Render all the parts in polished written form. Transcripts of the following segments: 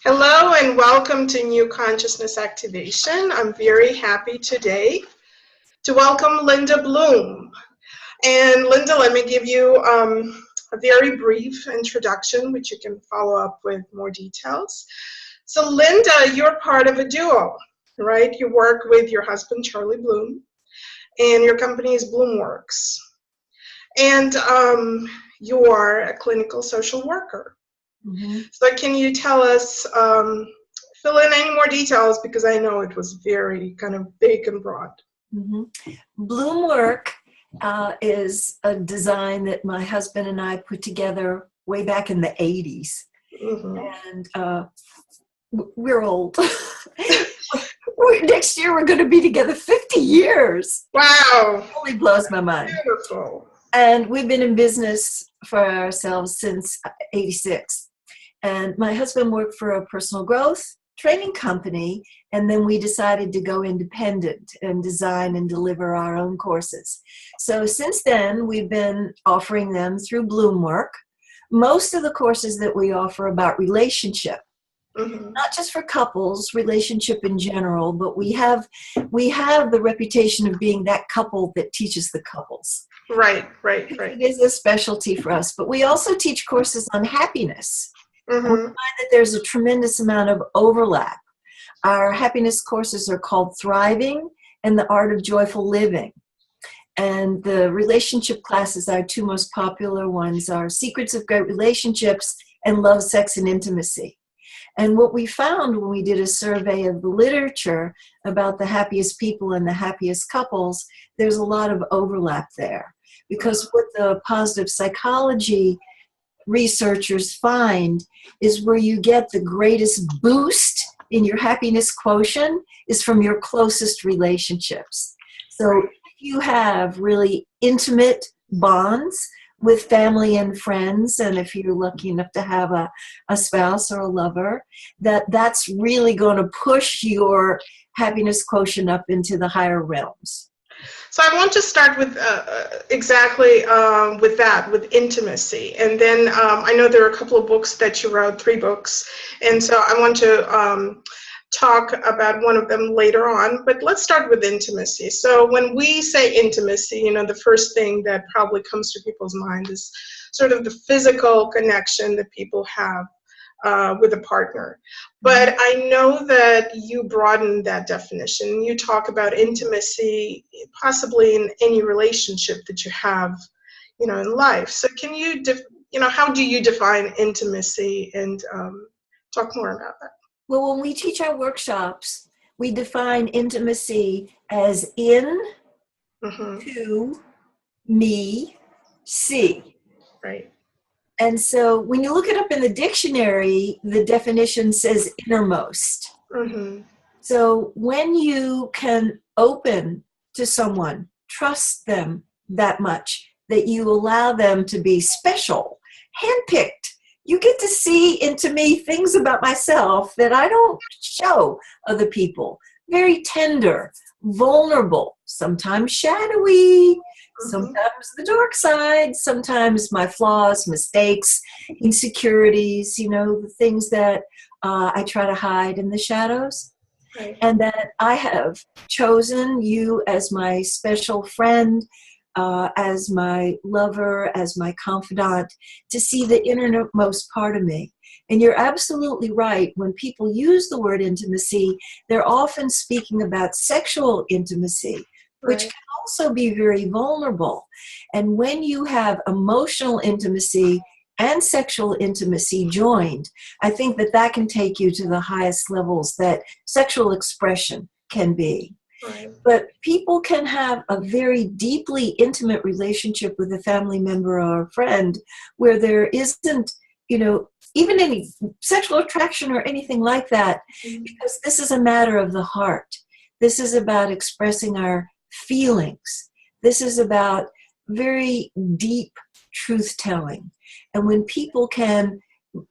Hello and welcome to New Consciousness Activation. I'm very happy today to welcome Linda Bloom. And Linda, let me give you a very brief introduction, which you can follow up with more details. So Linda, you're part of a duo, right? You work with your husband, Charlie Bloom, and your company is Bloomworks. And you are a clinical social worker. Mm-hmm. So can you tell us, fill in any more details, because I know it was very kind of big and broad. Mm-hmm. Bloomwork is a design that my husband and I put together way back in the 80s. Mm-hmm. And we're old. Next year we're going to be together 50 years. Wow. It really blows my mind. Beautiful. And we've been in business for ourselves since 86. And my husband worked for a personal growth training company, and then we decided to go independent and design and deliver our own courses. So since then, we've been offering them through Bloomwork. Most of the courses that we offer about relationship, not just for couples, relationship in general, but we have the reputation of being that couple that teaches the couples. Right. It is a specialty for us, but we also teach courses on happiness. And we find that there's a tremendous amount of overlap. Our happiness courses are called Thriving and The Art of Joyful Living. And the relationship classes, our two most popular ones, are Secrets of Great Relationships and Love, Sex, and Intimacy. And what we found when we did a survey of the literature about the happiest people and the happiest couples, there's a lot of overlap there. Because what the positive psychology researchers find is where you get the greatest boost in your happiness quotient is from your closest relationships. So if you have really intimate bonds with family and friends, and if you're lucky enough to have a spouse or a lover, that's really going to push your happiness quotient up into the higher realms. So I want to start with exactly with that, with intimacy. And then I know there are a couple of books that you wrote, 3 books. And so I want to talk about one of them later on. But let's start with intimacy. So when we say intimacy, the first thing that probably comes to people's mind is sort of the physical connection that people have with a partner. But I know that you broaden that definition. You talk about intimacy possibly in any relationship that you have, in life. So can you, how do you define intimacy, and talk more about that? Well, when we teach our workshops, we define intimacy as in, to, me, see. Right. And so when you look it up in the dictionary, the definition says innermost. So when you can open to someone, trust them that much, that you allow them to be special, handpicked, you get to see into me things about myself that I don't show other people. Very tender, vulnerable, sometimes shadowy, sometimes the dark side, sometimes my flaws, mistakes, insecurities, the things that I try to hide in the shadows. Right. And that I have chosen you as my special friend, as my lover, as my confidant, to see the innermost part of me. And you're absolutely right. When people use the word intimacy, they're often speaking about sexual intimacy, which can also be very vulnerable. And when you have emotional intimacy and sexual intimacy joined, I think that can take you to the highest levels that sexual expression can be. Right. But people can have a very deeply intimate relationship with a family member or a friend where there isn't, even any sexual attraction or anything like that, because this is a matter of the heart. This is about expressing our feelings. This is about very deep truth-telling. And when people can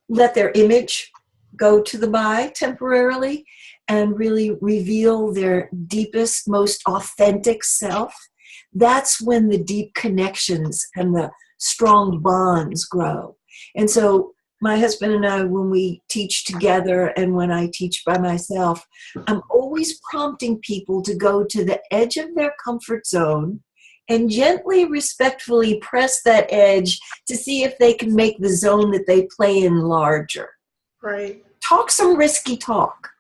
let their image go to the by temporarily and really reveal their deepest, most authentic self, that's when the deep connections and the strong bonds grow. And so my husband and I, when we teach together and when I teach by myself, I'm always prompting people to go to the edge of their comfort zone and gently, respectfully press that edge to see if they can make the zone that they play in larger. Right. Talk some risky talk.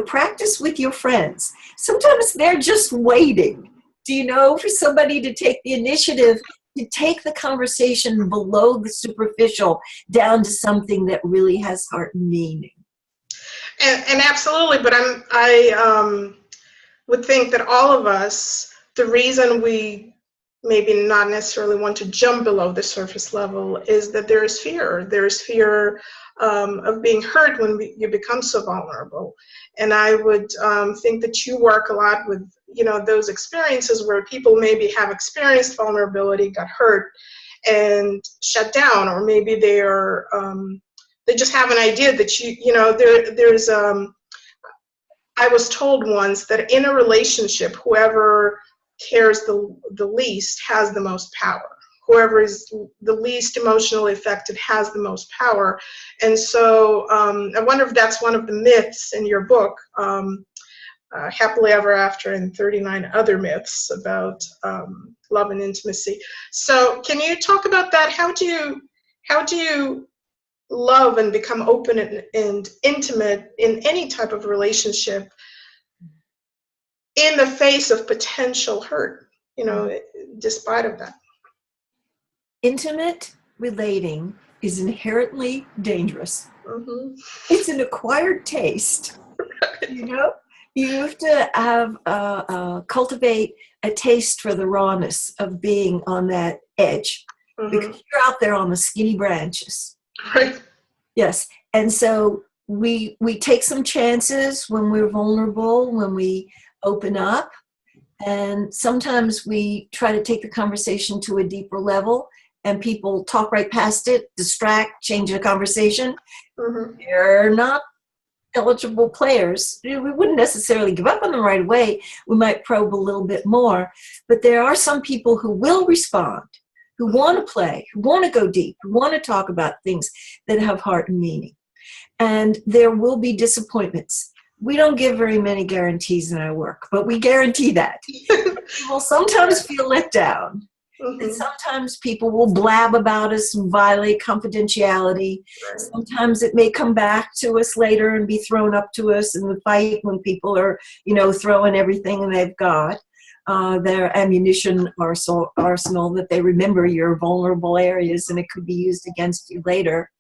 Practice with your friends. Sometimes they're just waiting, for somebody to take the initiative to take the conversation below the superficial down to something that really has heart and meaning. And absolutely, but I would think that all of us, the reason we maybe not necessarily want to jump below the surface level is that there is fear. There's fear of being hurt when you become so vulnerable. And I would think that you work a lot with, those experiences where people maybe have experienced vulnerability, got hurt, and shut down, or maybe they just have an idea that there's I was told once that in a relationship, whoever cares the least has the most power. Whoever is the least emotionally affected has the most power. And so I wonder if that's one of the myths in your book, Happily Ever After and 39 Other Myths about love and intimacy. So can you talk about that? How do you love and become open and intimate in any type of relationship in the face of potential hurt, despite of that? Intimate relating is inherently dangerous. Mm-hmm. It's an acquired taste. You have to have cultivate a taste for the rawness of being on that edge, mm-hmm. because you're out there on the skinny branches. Right. Yes. And so we take some chances when we're vulnerable, when we open up, and sometimes we try to take the conversation to a deeper level, and people talk right past it, distract, change the conversation. Mm-hmm. They're not eligible players. We wouldn't necessarily give up on them right away. We might probe a little bit more, but there are some people who will respond, who want to play, who want to go deep, who want to talk about things that have heart and meaning. And there will be disappointments. We don't give very many guarantees in our work, but we guarantee that. We will sometimes feel let down. Mm-hmm. And sometimes people will blab about us and violate confidentiality. Right. Sometimes it may come back to us later and be thrown up to us in the fight when people are, throwing everything they've got, their ammunition arsenal that they remember your vulnerable areas, and it could be used against you later.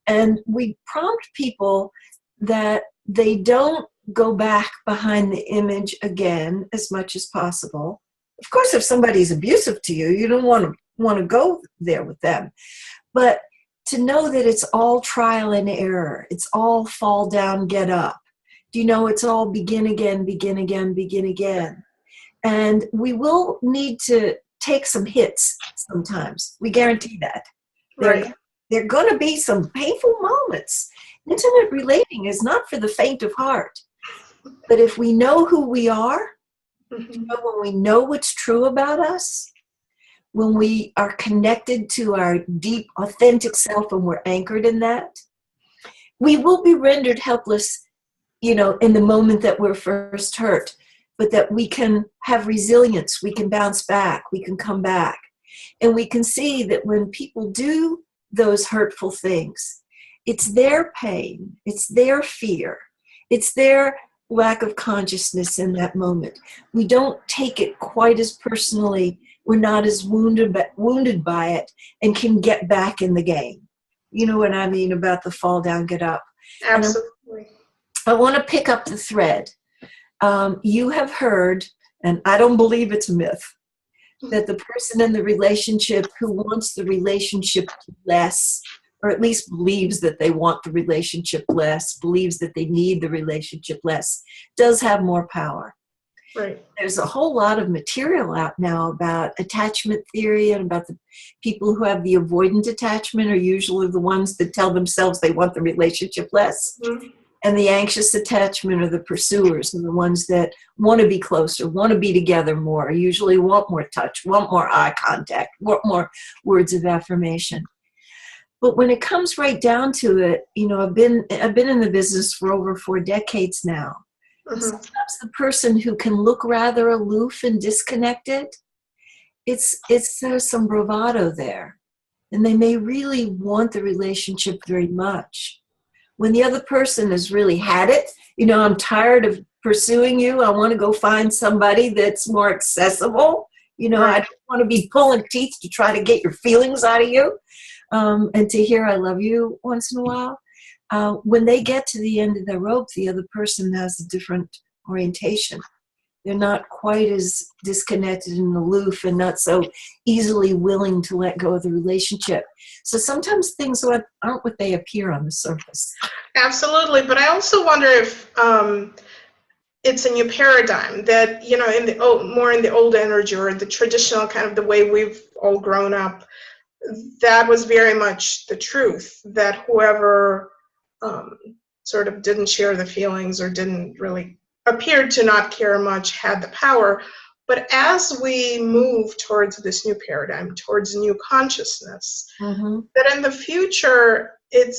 And we prompt people that they don't go back behind the image again as much as possible. Of course, if somebody's abusive to you, you don't want to go there with them. But to know that it's all trial and error, it's all fall down, get up. It's all begin again, begin again, begin again. And we will need to take some hits sometimes. We guarantee that. Right. There are going to be some painful moments. Intimate relating is not for the faint of heart. But if we know who we are, mm-hmm. When we know what's true about us, when we are connected to our deep, authentic self and we're anchored in that, we will be rendered helpless, in the moment that we're first hurt, but that we can have resilience, we can bounce back, we can come back. And we can see that when people do those hurtful things, it's their pain, it's their fear, it's their lack of consciousness in that moment. We don't take it quite as personally. We're not as wounded by it and can get back in the game. You know what I mean about the fall down, get up. Absolutely. I want to pick up the thread. You have heard, and I don't believe it's a myth, that the person in the relationship who wants the relationship less, or at least believes that they want the relationship less, believes that they need the relationship less, does have more power. Right. There's a whole lot of material out now about attachment theory and about the people who have the avoidant attachment are usually the ones that tell themselves they want the relationship less. Mm-hmm. And the anxious attachment are the pursuers and the ones that want to be closer, want to be together more, usually want more touch, want more eye contact, want more words of affirmation. But when it comes right down to it, I've been in the business for over 4 decades now. Sometimes the person who can look rather aloof and disconnected, there's some bravado there. And they may really want the relationship very much. When the other person has really had it, I'm tired of pursuing you. I want to go find somebody that's more accessible. I don't want to be pulling teeth to try to get your feelings out of you, and to hear I love you once in a while. When they get to the end of their rope, the other person has a different orientation. They're not quite as disconnected and aloof and not so easily willing to let go of the relationship. So sometimes things aren't what they appear on the surface. Absolutely. But I also wonder if it's a new paradigm that, more in the old energy or the traditional kind of the way we've all grown up, that was very much the truth, that whoever sort of didn't share the feelings or didn't really appeared to not care much had the power. But as we move towards this new paradigm, towards new consciousness, that in the future, I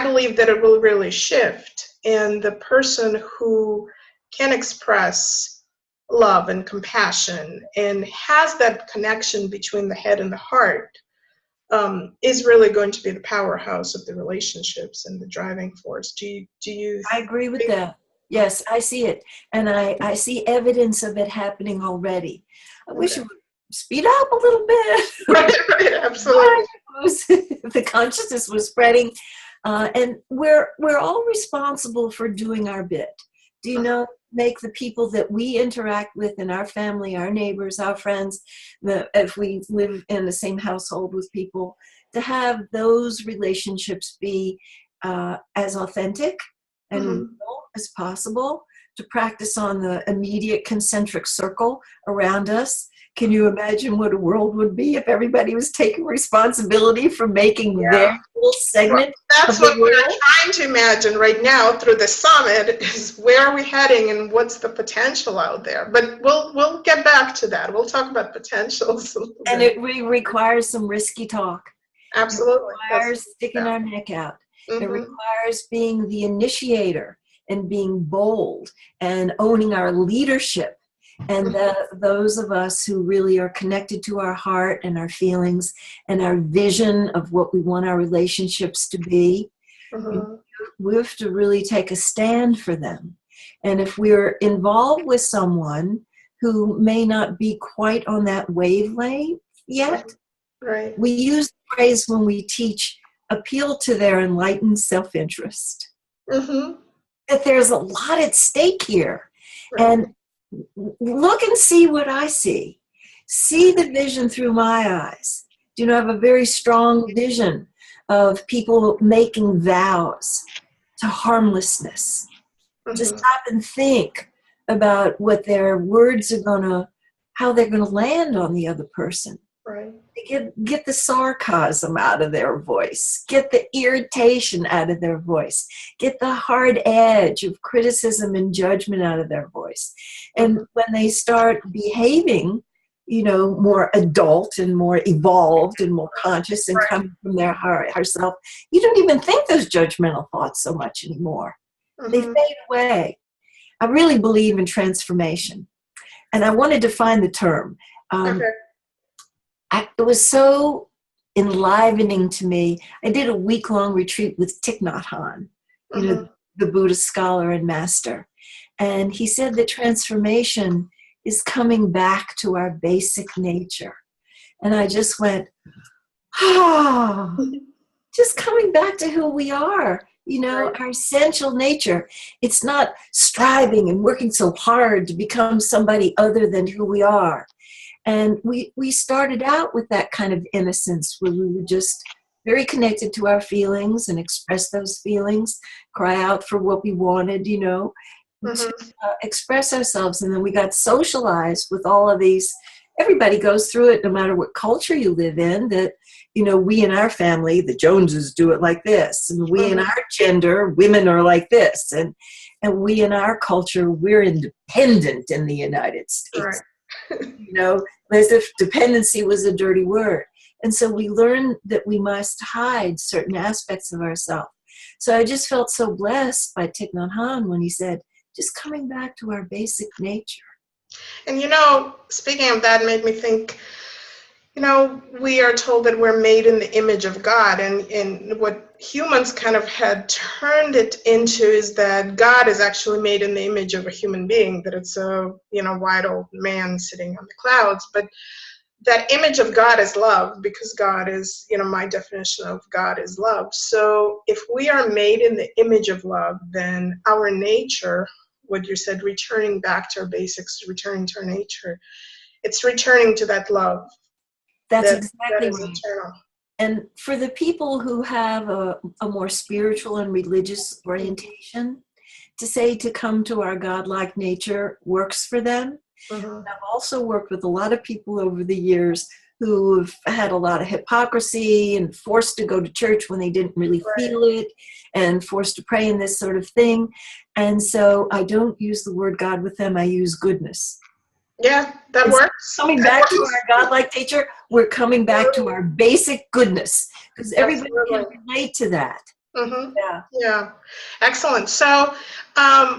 believe that it will really shift, and the person who can express love and compassion and has that connection between the head and the heart is really going to be the powerhouse of the relationships and the driving force. Do you I agree with that. Yes, I see it. And I see evidence of it happening already. I wish it would speed up a little bit. Right, absolutely. The consciousness was spreading. And we're all responsible for doing our bit. Do you know, make the people that we interact with in our family, our neighbors, our friends, if we live in the same household with people, to have those relationships be as authentic and real as possible, to practice on the immediate concentric circle around us. Can you imagine what a world would be if everybody was taking responsibility for making their little segment? Well, that's what we're trying to imagine right now through the summit, is where are we heading and what's the potential out there. But we'll get back to that. We'll talk about potentials. And it requires some risky talk. Absolutely. It requires sticking our neck out. It requires being the initiator and being bold and owning our leadership. And those of us who really are connected to our heart and our feelings and our vision of what we want our relationships to be, we have to really take a stand for them. And if we're involved with someone who may not be quite on that wavelength yet, we use the phrase when we teach, appeal to their enlightened self-interest. That there's a lot at stake here. And look and see what I see. See the vision through my eyes. I have a very strong vision of people making vows to harmlessness. To stop and think about what their words are how they're gonna land on the other person. Get the sarcasm out of their voice. Get the irritation out of their voice. Get the hard edge of criticism and judgment out of their voice. And when they start behaving, more adult and more evolved and more conscious and coming from their heart, herself, you don't even think those judgmental thoughts so much anymore. They fade away. I really believe in transformation. And I want to define the term. It was so enlivening to me. I did a week-long retreat with Thich Nhat Hanh, the Buddhist scholar and master. And he said that transformation is coming back to our basic nature. And I just went, just coming back to who we are, our essential nature. It's not striving and working so hard to become somebody other than who we are. And we started out with that kind of innocence where we were just very connected to our feelings and express those feelings, cry out for what we wanted, to express ourselves. And then we got socialized with all of these. Everybody goes through it, no matter what culture you live in, that, we in our family, the Joneses, do it like this. And we in our gender, women are like this. And we in our culture, we're independent in the United States. As if dependency was a dirty word. And so we learn that we must hide certain aspects of ourselves. So I just felt so blessed by Thich Nhat Hanh when he said, just coming back to our basic nature. And speaking of that, made me think, we are told that we're made in the image of God, and what humans kind of had turned it into is that God is actually made in the image of a human being, that it's a, white old man sitting on the clouds. But that image of God is love, because God is, my definition of God is love. So if we are made in the image of love, then our nature, what you said, returning back to our basics, returning to our nature, it's returning to that love. That's exactly right. Eternal. And for the people who have a more spiritual and religious orientation, to come to our godlike nature works for them. Mm-hmm. I've also worked with a lot of people over the years who have had a lot of hypocrisy and forced to go to church when they didn't really feel it, and forced to pray and this sort of thing. And so I don't use the word God with them, I use goodness. Yeah, that works. Coming back to our godlike nature, we're coming back to our basic goodness, because everybody can relate to that. Mm-hmm. Yeah. Excellent. So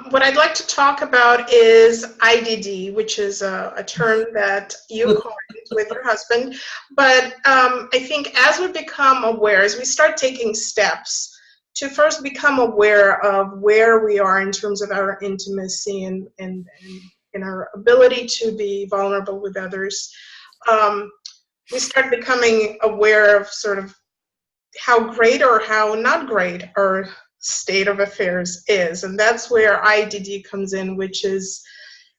what I'd like to talk about is IDD, which is a term that you coined with your husband. But I think as we become aware, as we start taking steps to first become aware of where we are in terms of our intimacy and our ability to be vulnerable with others, we start becoming aware of sort of how great or how not great our state of affairs is. And that's where IDD comes in, which is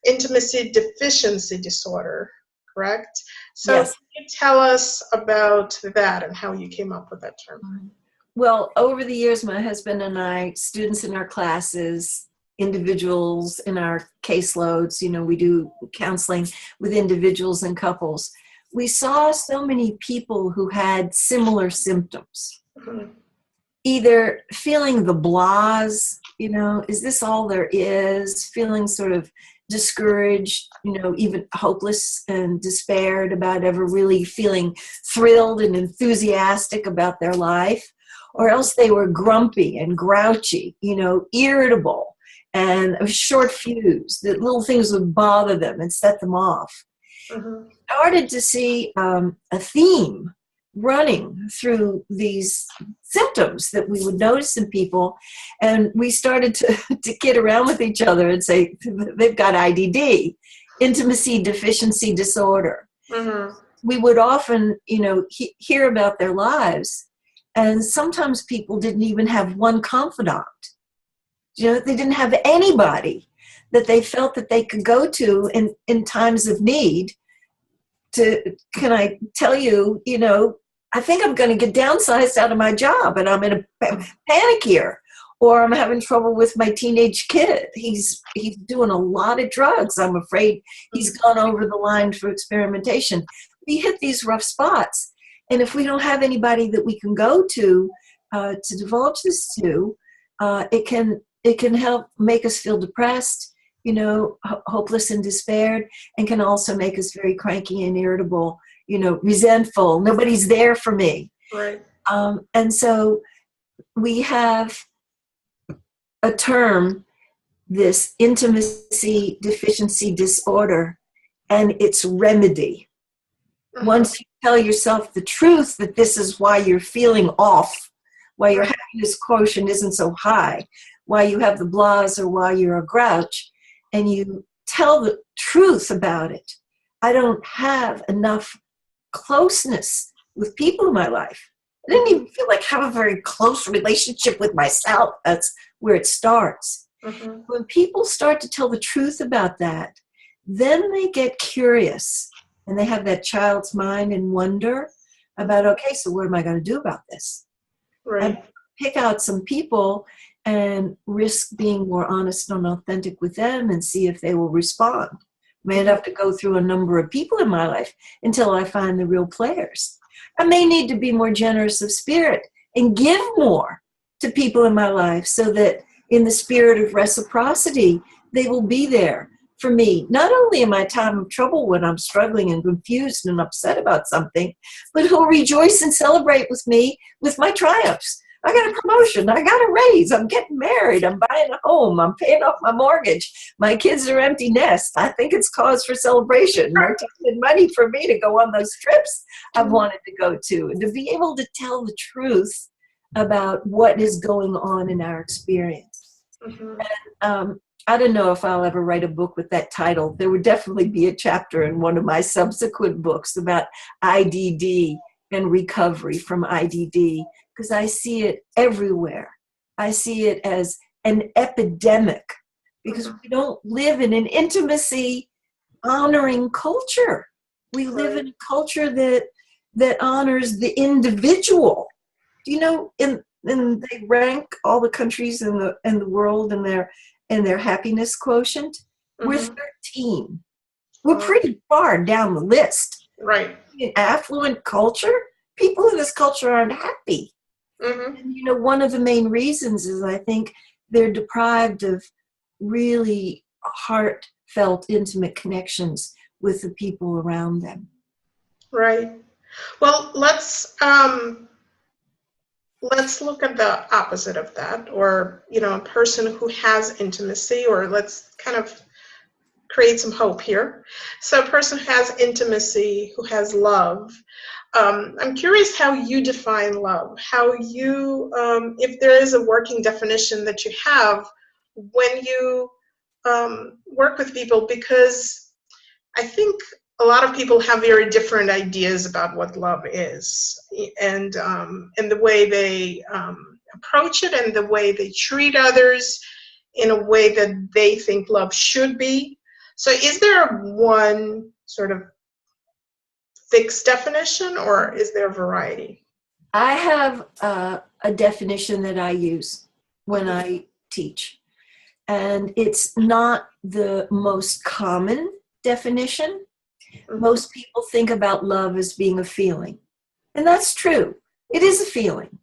intimacy deficiency disorder, correct? So yes. Can you tell us about that and how you came up with that term? Well, over the years, my husband and I, students in our classes, individuals in our caseloads, we do counseling with individuals and couples. We saw so many people who had similar symptoms. Mm-hmm. Either feeling the blahs, is this all there is? Feeling sort of discouraged, even hopeless and despaired about ever really feeling thrilled and enthusiastic about their life. Or else they were grumpy and grouchy, irritable and a short fuse, that little things would bother them and set them off. Mm-hmm. Started to see a theme running through these symptoms that we would notice in people, and we started to kid around with each other and say they've got IDD, intimacy deficiency disorder. Mm-hmm. We would often, hear about their lives, and sometimes people didn't even have one confidant. They didn't have anybody that they felt that they could go to in times of need. Can I tell you, I think I'm going to get downsized out of my job and I'm in a panic here, or I'm having trouble with my teenage kid. He's doing a lot of drugs. I'm afraid he's gone over the line for experimentation. We hit these rough spots. And if we don't have anybody that we can go to divulge this to, it can help make us feel depressed, hopeless and despaired, and can also make us very cranky and irritable, resentful. Nobody's there for me. Right. And so we have a term, this intimacy deficiency disorder, and its remedy. Mm-hmm. Once you tell yourself the truth that this is why you're feeling off, why your happiness quotient isn't so high, why you have the blahs or why you're a grouch, and you tell the truth about it. I don't have enough closeness with people in my life. I didn't even feel like I have a very close relationship with myself. That's where it starts. Mm-hmm. When people start to tell the truth about that, then they get curious and they have that child's mind and wonder about, okay, so what am I going to do about this? Right. And pick out some people and risk being more honest and authentic with them and see if they will respond. I may have to go through a number of people in my life until I find the real players. I may need to be more generous of spirit and give more to people in my life so that in the spirit of reciprocity, they will be there for me, not only in my time of trouble when I'm struggling and confused and upset about something, but who'll rejoice and celebrate with me with my triumphs. I got a promotion. I got a raise. I'm getting married. I'm buying a home. I'm paying off my mortgage. My kids are empty nest. I think it's cause for celebration. They're taking money for me to go on those trips I've wanted to go to, and to be able to tell the truth about what is going on in our experience. Mm-hmm. And, I don't know if I'll ever write a book with that title. There would definitely be a chapter in one of my subsequent books about IDD and recovery from IDD, because I see it everywhere. I see it as an epidemic because we don't live in an intimacy honoring culture. We live in a culture that honors the individual. You know, and they rank all the countries in the world and their happiness quotient. Mm-hmm. We're 13. We're pretty far down the list. Right. In affluent culture, people in this culture aren't happy. Mm-hmm. And, you know, one of the main reasons is I think they're deprived of really heartfelt, intimate connections with the people around them. Right. Well, let's look at the opposite of that, or, you know, a person who has intimacy, or let's kind of create some hope here. So a person who has intimacy, who has love, I'm curious how you define love, how you, if there is a working definition that you have when you work with people, because I think a lot of people have very different ideas about what love is, and the way they approach it, and the way they treat others in a way that they think love should be. So is there one sort of fixed definition, or is there a variety? I have a definition that I use when I teach, and it's not the most common definition. Most people think about love as being a feeling, and that's true. It is a feeling.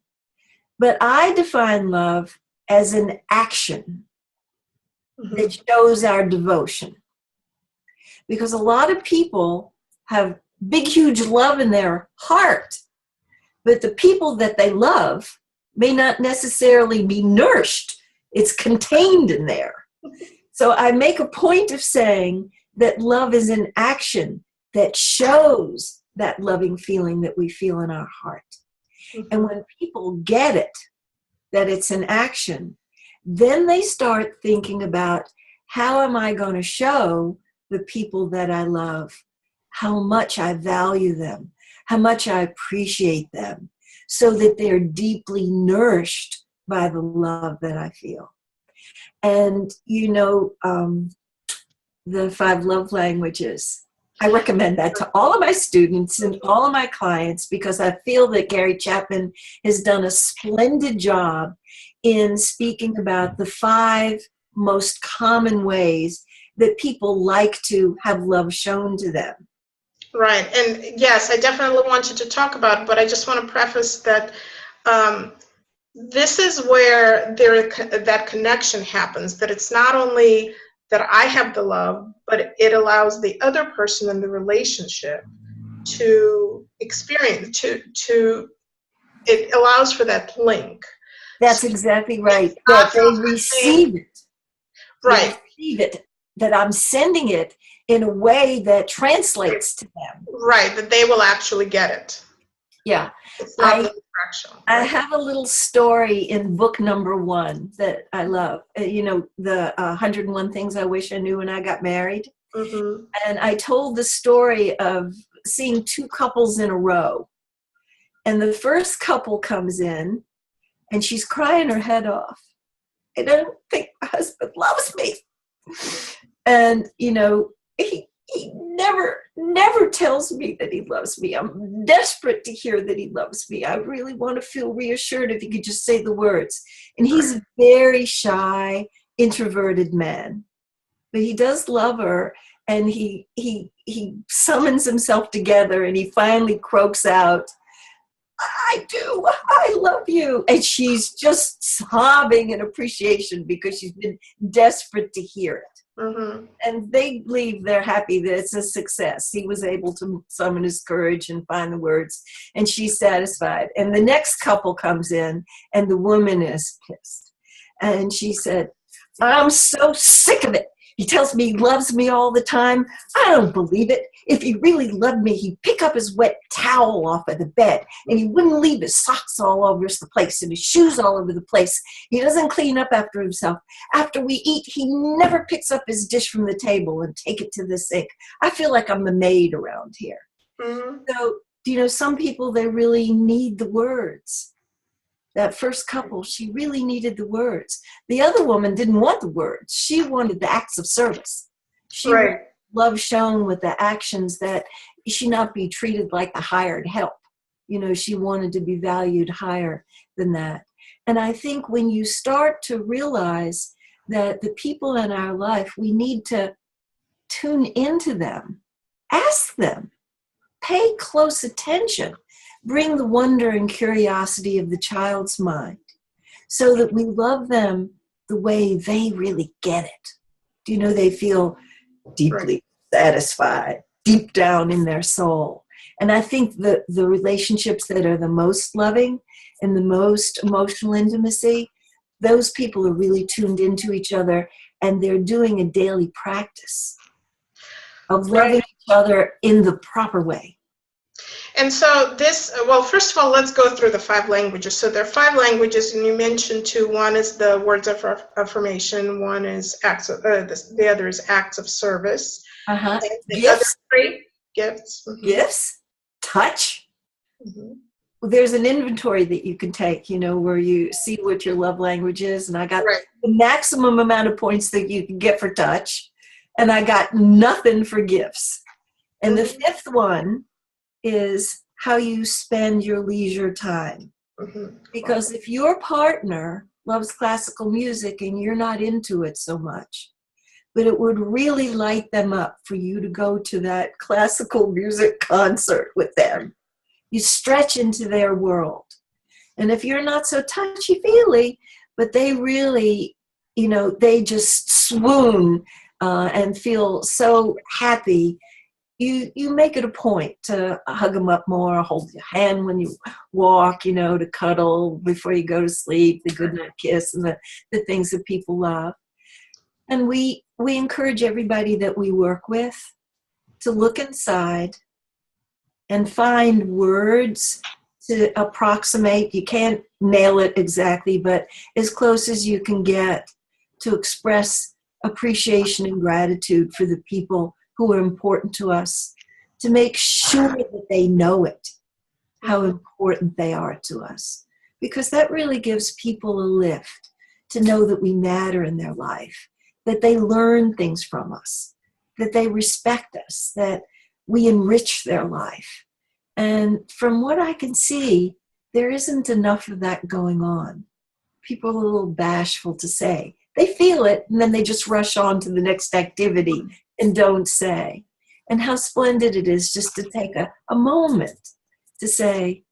But I define love as an action that shows our devotion. Because a lot of people have big, huge love in their heart, but the people that they love may not necessarily be nourished. It's contained in there. So I make a point of saying that love is an action that shows that loving feeling that we feel in our heart. And when people get it, that it's an action, then they start thinking about, how am I going to show the people that I love how much I value them, how much I appreciate them, so that they're deeply nourished by the love that I feel. And, you know, the 5 love languages, I recommend that to all of my students and all of my clients, because I feel that Gary Chapman has done a splendid job in speaking about the 5 most common ways that people like to have love shown to them. Right. And yes, I definitely want you to talk about it, but I just want to preface that this is where that connection happens, that it's not only that I have the love, but it allows the other person in the relationship to experience, it allows for that link. That's exactly right. That they receive it. Right. They receive it, that I'm sending it in a way that translates to them. Right, that they will actually get it. Yeah. It's not fractional. I have a little story in book number 1 that I love. You know, the 101 Things I Wish I Knew When I Got Married. And I told the story of seeing 2 couples in a row. And the first couple comes in, and she's crying her head off. I don't think my husband loves me. And, you know, he never tells me that he loves me. I'm desperate to hear that he loves me. I really want to feel reassured if he could just say the words. And he's a very shy, introverted man. But he does love her, and he summons himself together, and he finally croaks out, I do, I love you. And she's just sobbing in appreciation because she's been desperate to hear it. Mm-hmm. And they leave, they're happy that it's a success. He was able to summon his courage and find the words, and she's satisfied. And the next couple comes in, and the woman is pissed. And she said, I'm so sick of it. He tells me he loves me all the time. I don't believe it. If he really loved me, he'd pick up his wet towel off of the bed, and he wouldn't leave his socks all over the place and his shoes all over the place. He doesn't clean up after himself. After we eat, he never picks up his dish from the table and take it to the sink. I feel like I'm the maid around here. Mm-hmm. So, you know, some people, they really need the words. That first couple, she really needed the words. The other woman didn't want the words. She wanted the acts of service. She wanted love shown with the actions, that she not be treated like the hired help. You know, she wanted to be valued higher than that. And I think when you start to realize that the people in our life, we need to tune into them, ask them, pay close attention. Bring the wonder and curiosity of the child's mind so that we love them the way they really get it. Do you know, they feel deeply satisfied, deep down in their soul. And I think the relationships that are the most loving and the most emotional intimacy, those people are really tuned into each other, and they're doing a daily practice of loving each other in the proper way. And so this, well, first of all, let's go through the 5 languages. So there are 5 languages, and you mentioned 2. One is the words of affirmation. One is acts of, the other is acts of service. Uh-huh. And the Gifts. other 3, gifts. Mm-hmm. Gifts, touch. Mm-hmm. There's an inventory that you can take, you know, where you see what your love language is. And I got the maximum amount of points that you can get for touch, and I got nothing for gifts. And the 5th one is how you spend your leisure time. Mm-hmm. Because if your partner loves classical music and you're not into it so much, but it would really light them up for you to go to that classical music concert with them, you stretch into their world. And if you're not so touchy-feely, but they really, you know, they just swoon and feel so happy, you make it a point to hug them up more, hold your hand when you walk, you know, to cuddle before you go to sleep, the goodnight kiss, and the things that people love. And we encourage everybody that we work with to look inside and find words to approximate. You can't nail it exactly, but as close as you can get to express appreciation and gratitude for the people who are important to us, to make sure that they know it, how important they are to us. Because that really gives people a lift to know that we matter in their life, that they learn things from us, that they respect us, that we enrich their life. And from what I can see, there isn't enough of that going on. People are a little bashful to say. They feel it, and then they just rush on to the next activity and don't say. And how splendid it is just to take a moment to say,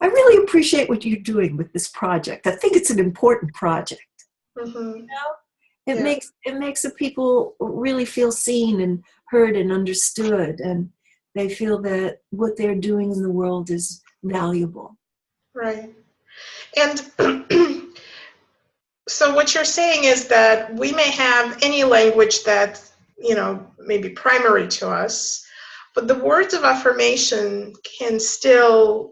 I really appreciate what you're doing with this project. I think it's an important project. Mm-hmm. You know? It makes the people really feel seen and heard and understood, and they feel that what they're doing in the world is valuable. Right. And so what you're saying is that we may have any language that, you know, may be primary to us, but the words of affirmation can still,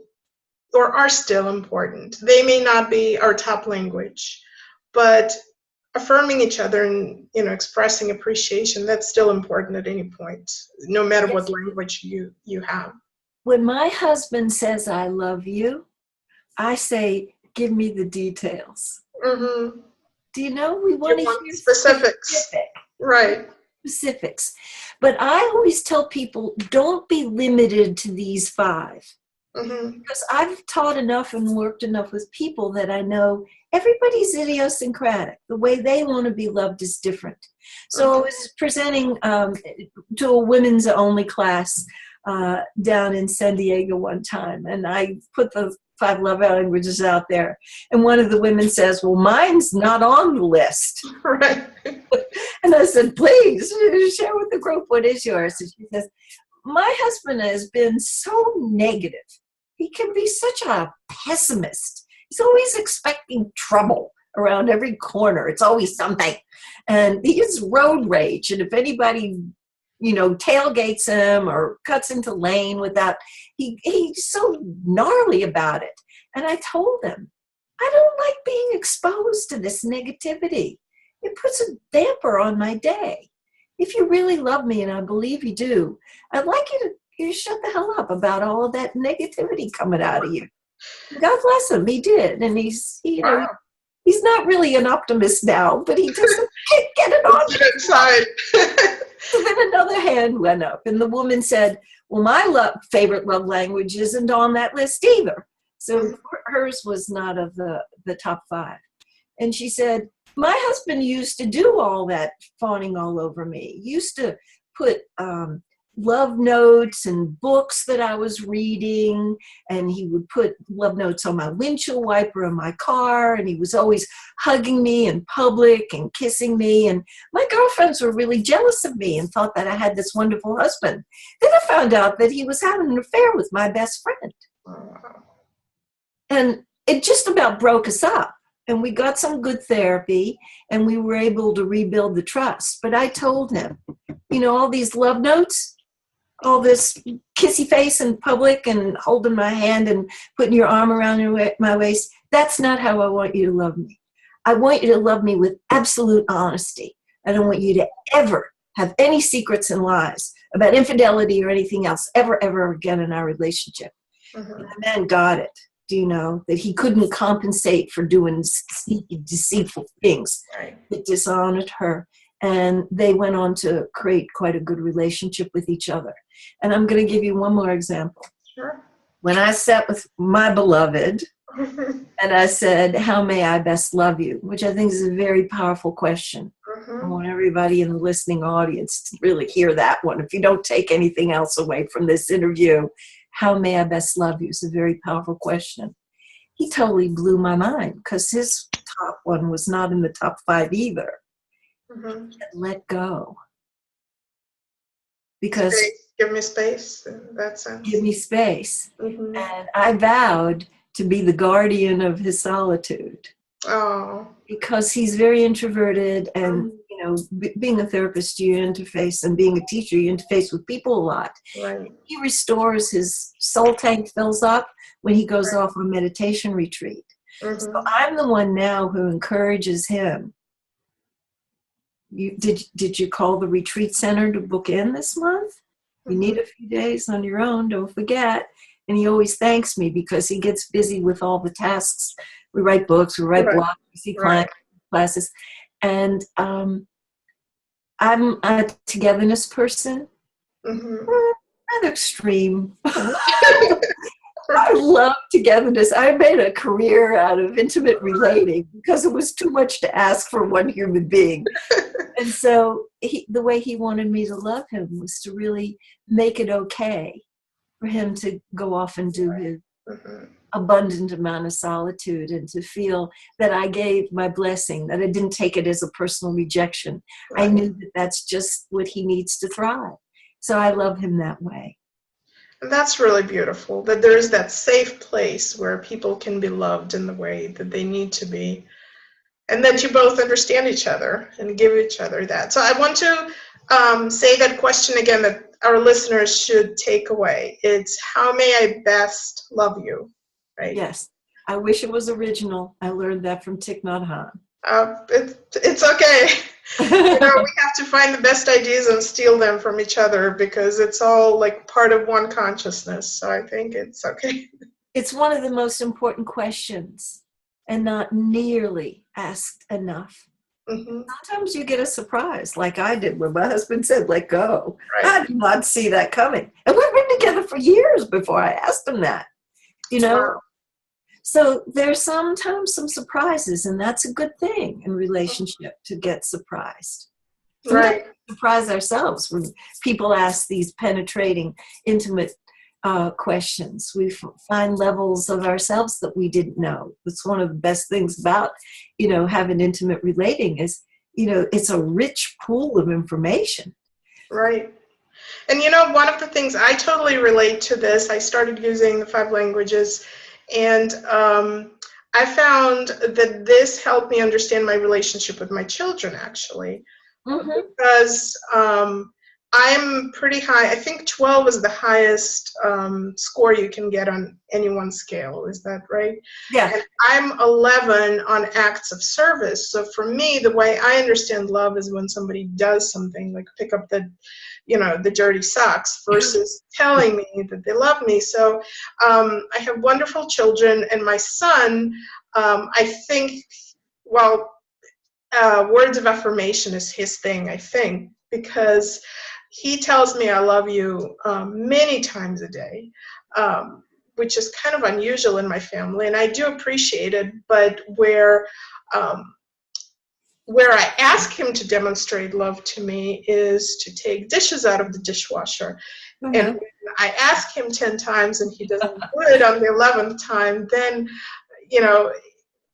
or are still important. They may not be our top language, but affirming each other and, you know, expressing appreciation, that's still important at any point, no matter what language you have. When my husband says, I love you, I say, give me the details. Mm-hmm. Do you know? We want to hear specifics. Right. Specifics. But I always tell people, don't be limited to these 5. Mm-hmm. Because I've taught enough and worked enough with people that I know everybody's idiosyncratic. The way they want to be loved is different. So I was presenting to a women's only class down in San Diego one time, and I put the 5 love languages out there. And one of the women says, well, mine's not on the list. Right. And I said, please share with the group what is yours. And she says, my husband has been so negative. He can be such a pessimist. He's always expecting trouble around every corner. It's always something. And he has road rage. And if anybody, tailgates him or cuts into lane without, he's so gnarly about it. And I told him, I don't like being exposed to this negativity. It puts a damper on my day. If you really love me, and I believe you do, I'd like you to shut the hell up about all of that negativity coming out of you. God bless him, he did. And he's not really an optimist now, but he doesn't get it on the inside. So then another hand went up, and the woman said, well, my favorite love language isn't on that list either. So hers was not of the top 5. And she said, my husband used to do all that fawning all over me. He used to put love notes and books that I was reading, and he would put love notes on my windshield wiper in my car, and he was always hugging me in public and kissing me. And my girlfriends were really jealous of me and thought that I had this wonderful husband. Then I found out that he was having an affair with my best friend. And it just about broke us up. And we got some good therapy, and we were able to rebuild the trust. But I told him, all these love notes, all this kissy face in public and holding my hand and putting your arm around my waist, that's not how I want you to love me. I want you to love me with absolute honesty. I don't want you to ever have any secrets and lies about infidelity or anything else ever again in our relationship. Mm-hmm. And the man got it. Do you know that he couldn't compensate for doing sneaky, deceitful things that dishonored her? And they went on to create quite a good relationship with each other. And I'm going to give you one more example. Sure. When I sat with my beloved and I said, how may I best love you? Which I think is a very powerful question. I want everybody in the listening audience to really hear that one. If you don't take anything else away from this interview, how may I best love you? It's a very powerful question. He totally blew my mind because his top one was not in the top 5 either. Mm-hmm. Let go. Because give me space in that sense. Give me space. Mm-hmm. And I vowed to be the guardian of his solitude. Oh. Because he's very introverted, and being a therapist, you interface, and being a teacher, you interface with people a lot. Right. He restores, his soul tank fills up when he goes off on meditation retreat. Mm-hmm. So I'm the one now who encourages him. Did you call the retreat center to book in this month? You need a few days on your own, don't forget. And he always thanks me because he gets busy with all the tasks. We write books, we write blogs, we see client classes. And I'm a togetherness person. Mm-hmm. Rather extreme. I love togetherness. I made a career out of intimate relating because it was too much to ask for one human being. And so the way he wanted me to love him was to really make it okay for him to go off and do his abundant amount of solitude, and to feel that I gave my blessing, that I didn't take it as a personal rejection. Right. I knew that that's just what he needs to thrive. So I love him that way. And that's really beautiful, that there is that safe place where people can be loved in the way that they need to be, and that you both understand each other and give each other that. So I want to say that question again that our listeners should take away. It's, how may I best love you? Right? Yes. I wish it was original. I learned that from Thich Nhat Hanh. It's okay. We have to find the best ideas and steal them from each other because it's all like part of one consciousness. So I think it's okay. It's one of the most important questions and not nearly asked enough. Mm-hmm. Sometimes you get a surprise, like I did when my husband said, let go. Right. I did not see that coming. And we've been together for years before I asked him that, Wow. So there's sometimes some surprises, and that's a good thing in relationship, to get surprised. Right. We surprise ourselves when people ask these penetrating, intimate questions. We find levels of ourselves that we didn't know. That's one of the best things about, having intimate relating is it's a rich pool of information. Right. And one of the things, I totally relate to this. I started using the 5 languages, and I found that this helped me understand my relationship with my children, actually. Because I'm pretty high. I think 12 is the highest score you can get on any one scale. Is that right? Yeah. And I'm 11 on acts of service. So for me, the way I understand love is when somebody does something, like pick up the dirty socks, versus telling me that they love me. So I have wonderful children, and my son, I think, words of affirmation is his thing, I think, because he tells me I love you many times a day, which is kind of unusual in my family, and I do appreciate it. But where I ask him to demonstrate love to me is to take dishes out of the dishwasher. And when I ask him 10 times and he doesn't do it on the 11th time, then,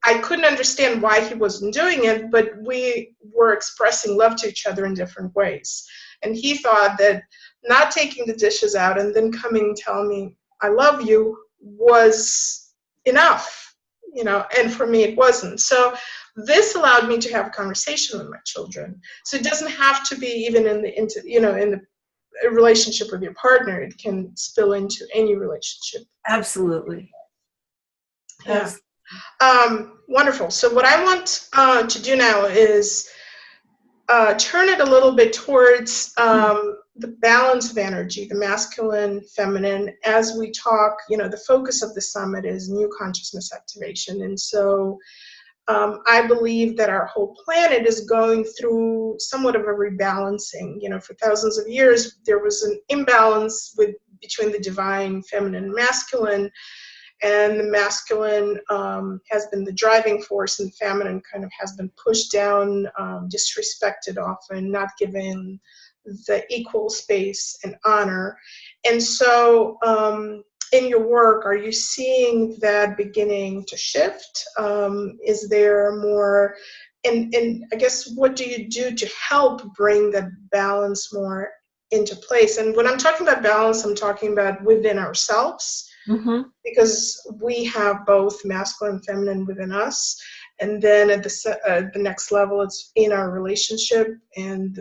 I couldn't understand why he wasn't doing it, but we were expressing love to each other in different ways. And he thought that not taking the dishes out and then coming and telling me, I love you, was enough, and for me it wasn't. So this allowed me to have a conversation with my children. So it doesn't have to be even in the relationship with your partner. It can spill into any relationship. Absolutely. Yeah. Wonderful. So what I want to do now is turn it a little bit towards the balance of energy, the masculine, feminine. As we talk, the focus of the summit is new consciousness activation. And so I believe that our whole planet is going through somewhat of a rebalancing. For thousands of years, there was an imbalance between the divine, feminine, and masculine. And the masculine has been the driving force, and the feminine kind of has been pushed down, disrespected often, not given the equal space and honor. And so in your work, are you seeing that beginning to shift? Is there more, and I guess, what do you do to help bring that balance more into place? And when I'm talking about balance, I'm talking about within ourselves. Because we have both masculine and feminine within us, and then at the next level, it's in our relationships, and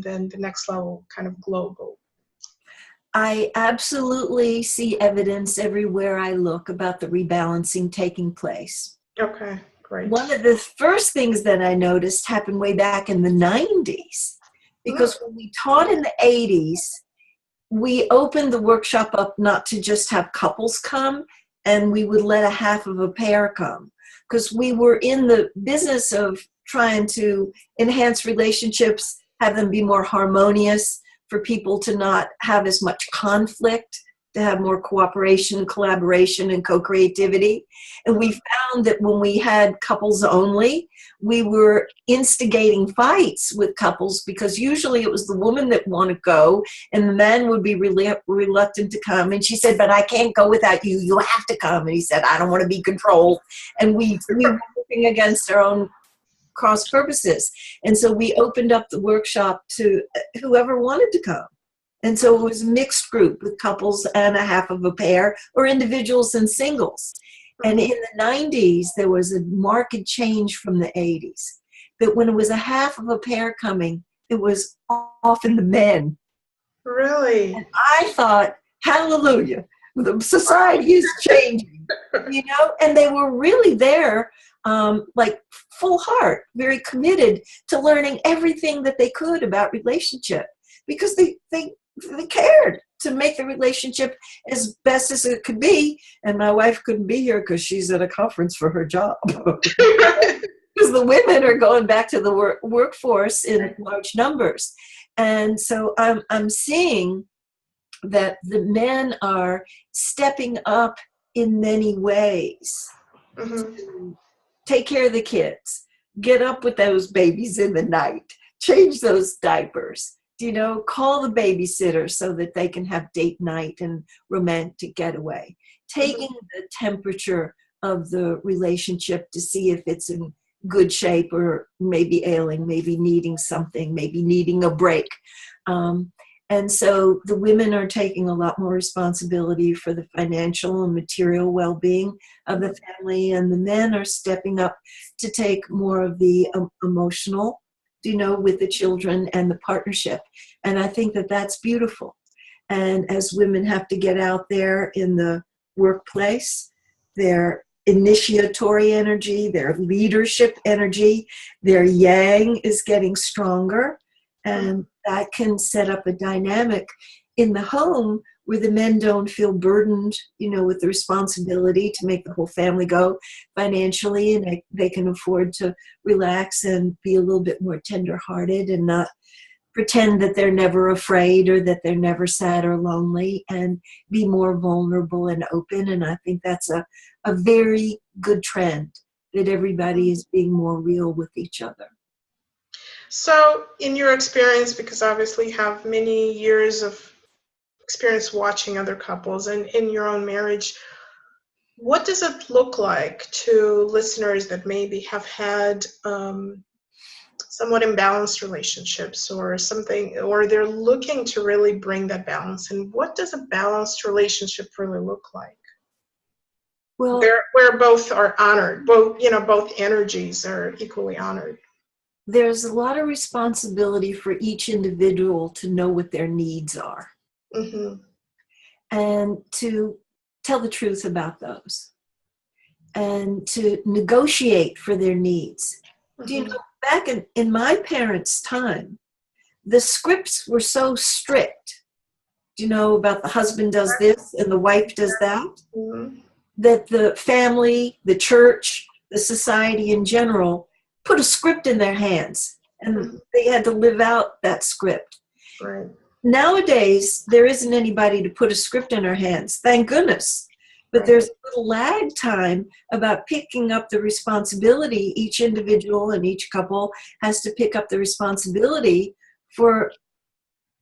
then the next level, kind of global. I absolutely see evidence everywhere I look about the rebalancing taking place. Okay, great. One of the first things that I noticed happened way back in the 90s, because when we taught in the 80s, we opened the workshop up not to just have couples come, and we would let a half of a pair come, because we were in the business of trying to enhance relationships, have them be more harmonious, for people to not have as much conflict, to have more cooperation, collaboration, and co-creativity. And we found that when we had couples only, we were instigating fights with couples, because usually it was the woman that wanted to go and the man would be really reluctant to come. And she said, but I can't go without you. You have to come. And he said, I don't want to be controlled. And we were working against our own cross purposes. And so we opened up the workshop to whoever wanted to come. And so it was a mixed group with couples and a half of a pair, or individuals and singles. And in the 90s, there was a marked change from the 80s, that when it was a half of a pair coming, it was often the men. Really? And I thought, hallelujah, the society is changing, and they were really there, like full heart, very committed to learning everything that they could about relationship, because they cared to make the relationship as best as it could be. And my wife couldn't be here because she's at a conference for her job. Because the women are going back to the workforce in large numbers. And so I'm seeing that the men are stepping up in many ways to take care of the kids, get up with those babies in the night, change those diapers, call the babysitter so that they can have date night and romantic getaway, taking the temperature of the relationship to see if it's in good shape or maybe ailing, maybe needing something, maybe needing a break. And so the women are taking a lot more responsibility for the financial and material well-being of the family, and the men are stepping up to take more of the emotional, with the children and the partnership. And I think that that's beautiful. And as women have to get out there in the workplace, their initiatory energy, their leadership energy, their yang is getting stronger. And that can set up a dynamic in the home where the men don't feel burdened, with the responsibility to make the whole family go financially, and they can afford to relax and be a little bit more tender-hearted and not pretend that they're never afraid or that they're never sad or lonely, and be more vulnerable and open. And I think that's a very good trend, that everybody is being more real with each other. So in your experience, because obviously you have many years of experience watching other couples and in your own marriage, what does it look like to listeners that maybe have had somewhat imbalanced relationships or something, or they're looking to really bring that balance? And what does a balanced relationship really look like? Well, where both are honored, both energies are equally honored. There's a lot of responsibility for each individual to know what their needs are, and to tell the truth about those, and to negotiate for their needs. Back in my parents' time, the scripts were so strict, about the husband does this and the wife does that, that the family, the church, the society in general put a script in their hands, and they had to live out that script. Right. Nowadays, there isn't anybody to put a script in our hands, thank goodness. But there's a little lag time about picking up the responsibility. Each individual and each couple has to pick up the responsibility for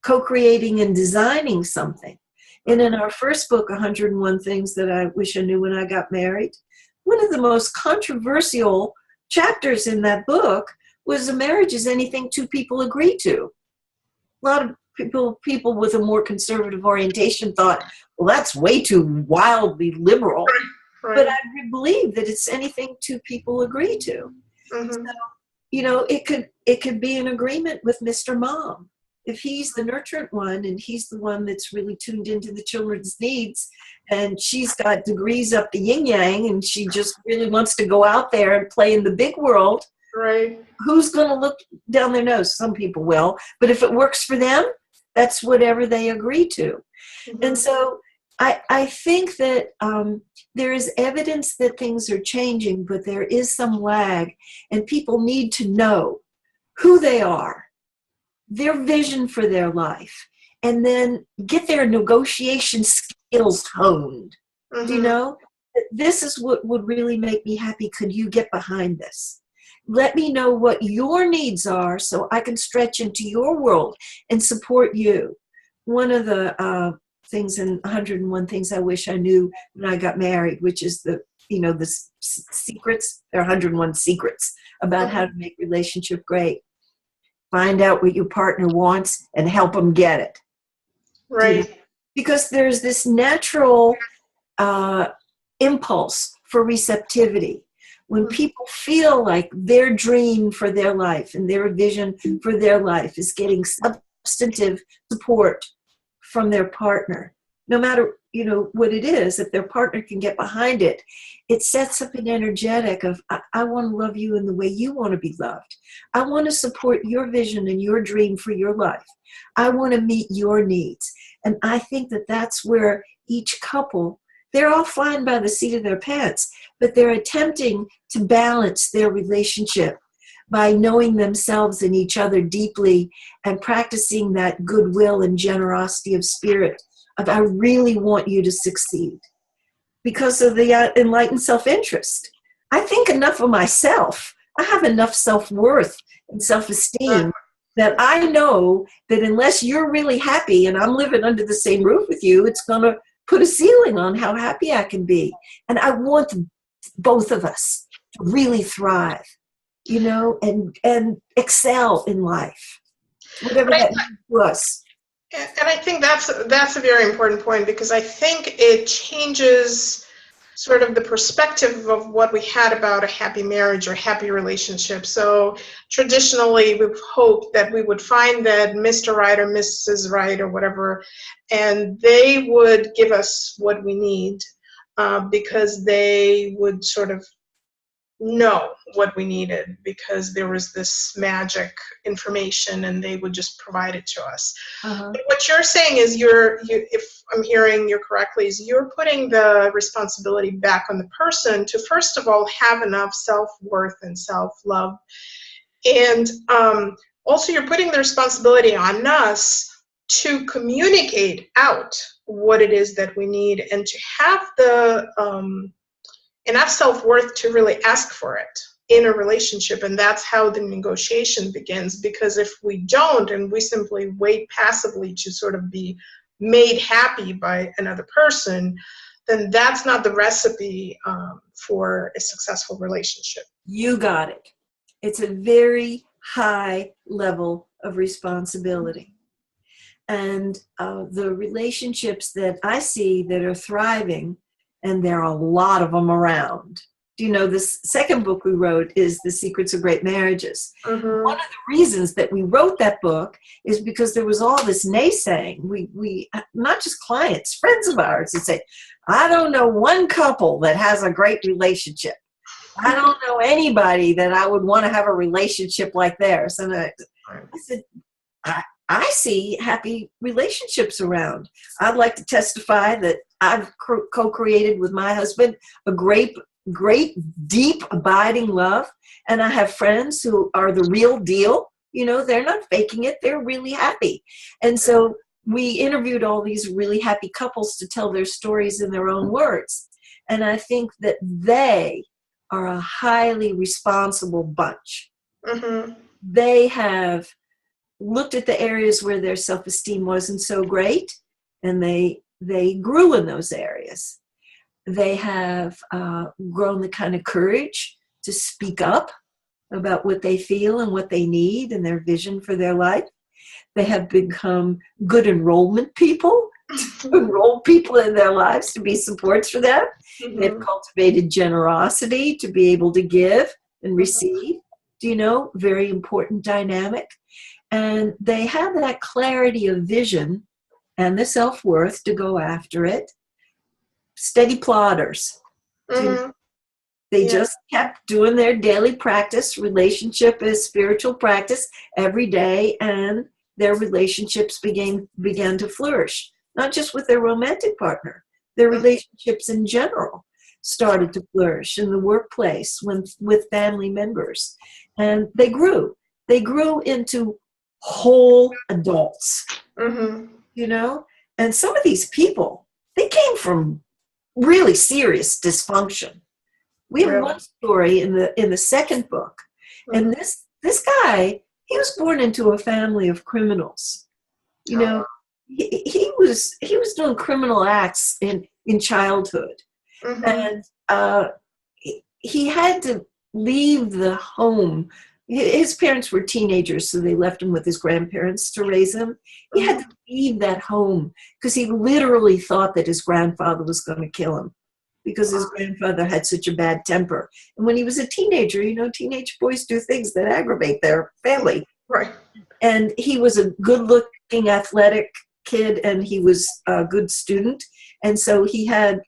co-creating and designing something. And in our first book, 101 Things That I Wish I Knew When I Got Married, one of the most controversial chapters in that book was a marriage is anything two people agree to. A lot of people with a more conservative orientation thought, well, that's way too wildly liberal. Right. But I believe that it's anything two people agree to. So, it could be an agreement with Mr. Mom. If he's the nurturant one and he's the one that's really tuned into the children's needs, and she's got degrees up the yin yang and she just really wants to go out there and play in the big world, right? Who's going to look down their nose? Some people will, but if it works for them, that's whatever they agree to. And so I think that there is evidence that things are changing, but there is some lag, and people need to know who they are, their vision for their life, and then get their negotiation skills honed. This is what would really make me happy. Could you get behind this? Let me know what your needs are so I can stretch into your world and support you. One of the things in 101 Things I Wish I Knew When I Got Married, which is the secrets. There are 101 secrets about how to make relationship great. Find out what your partner wants and help them get it. Right. Because there's this natural impulse for receptivity. When people feel like their dream for their life and their vision for their life is getting substantive support from their partner, no matter what it is, if their partner can get behind it, it sets up an energetic of, I want to love you in the way you want to be loved. I want to support your vision and your dream for your life. I want to meet your needs. And I think that that's where each couple, they're all flying by the seat of their pants, but they're attempting to balance their relationship by knowing themselves and each other deeply and practicing that goodwill and generosity of spirit of, I really want you to succeed. Because of the enlightened self-interest. I think enough of myself. I have enough self-worth and self-esteem that I know that unless you're really happy and I'm living under the same roof with you, it's going to put a ceiling on how happy I can be. And I want both of us to really thrive. and excel in life, whatever that means to us. And I think that's a very important point, because I think it changes sort of the perspective of what we had about a happy marriage or happy relationship. So traditionally, we've hoped that we would find that Mr. Right or Mrs. Right or whatever, and they would give us what we need, because they would sort of know what we needed, because there was this magic information and they would just provide it to us. But what you're saying is if I'm hearing you correctly, is you're putting the responsibility back on the person to, first of all, have enough self-worth and self-love. And also you're putting the responsibility on us to communicate out what it is that we need, and to have the enough self-worth to really ask for it in a relationship. And that's how the negotiation begins, because if we don't, and we simply wait passively to sort of be made happy by another person, then that's not the recipe for a successful relationship. You got it. It's a very high level of responsibility. And the relationships that I see that are thriving, and there are a lot of them around. This second book we wrote is The Secrets of Great Marriages. One of the reasons that we wrote that book is because there was all this naysaying. We not just clients, friends of ours that say, I don't know one couple that has a great relationship. I don't know anybody that I would want to have a relationship like theirs. And I said, I see happy relationships around. I'd like to testify that I've co-created with my husband a great, deep, abiding love. And I have friends who are the real deal. They're not faking it. They're really happy. And so we interviewed all these really happy couples to tell their stories in their own words. And I think that they are a highly responsible bunch. They have looked at the areas where their self-esteem wasn't so great, and they grew in those areas. They have grown the kind of courage to speak up about what they feel and what they need and their vision for their life. They have become good enrollment people, to enroll people in their lives to be supports for them. They've cultivated generosity to be able to give and receive, very important dynamic. And they have that clarity of vision and the self-worth to go after it. Steady plodders. They just kept doing their daily practice. Relationship is spiritual practice every day, and their relationships began to flourish. Not just with their romantic partner. Their relationships in general started to flourish in the workplace, with family members. And they grew. They grew into whole adults. And some of these people, they came from really serious dysfunction. We have one story in the second book, and this guy, he was born into a family of criminals. He was doing criminal acts in childhood, and he had to leave the home. His parents were teenagers, so they left him with his grandparents to raise him. He had to leave that home because he literally thought that his grandfather was going to kill him, because his grandfather had such a bad temper. And when he was a teenager, teenage boys do things that aggravate their family. Right. And he was a good-looking, athletic kid, and he was a good student. And so he had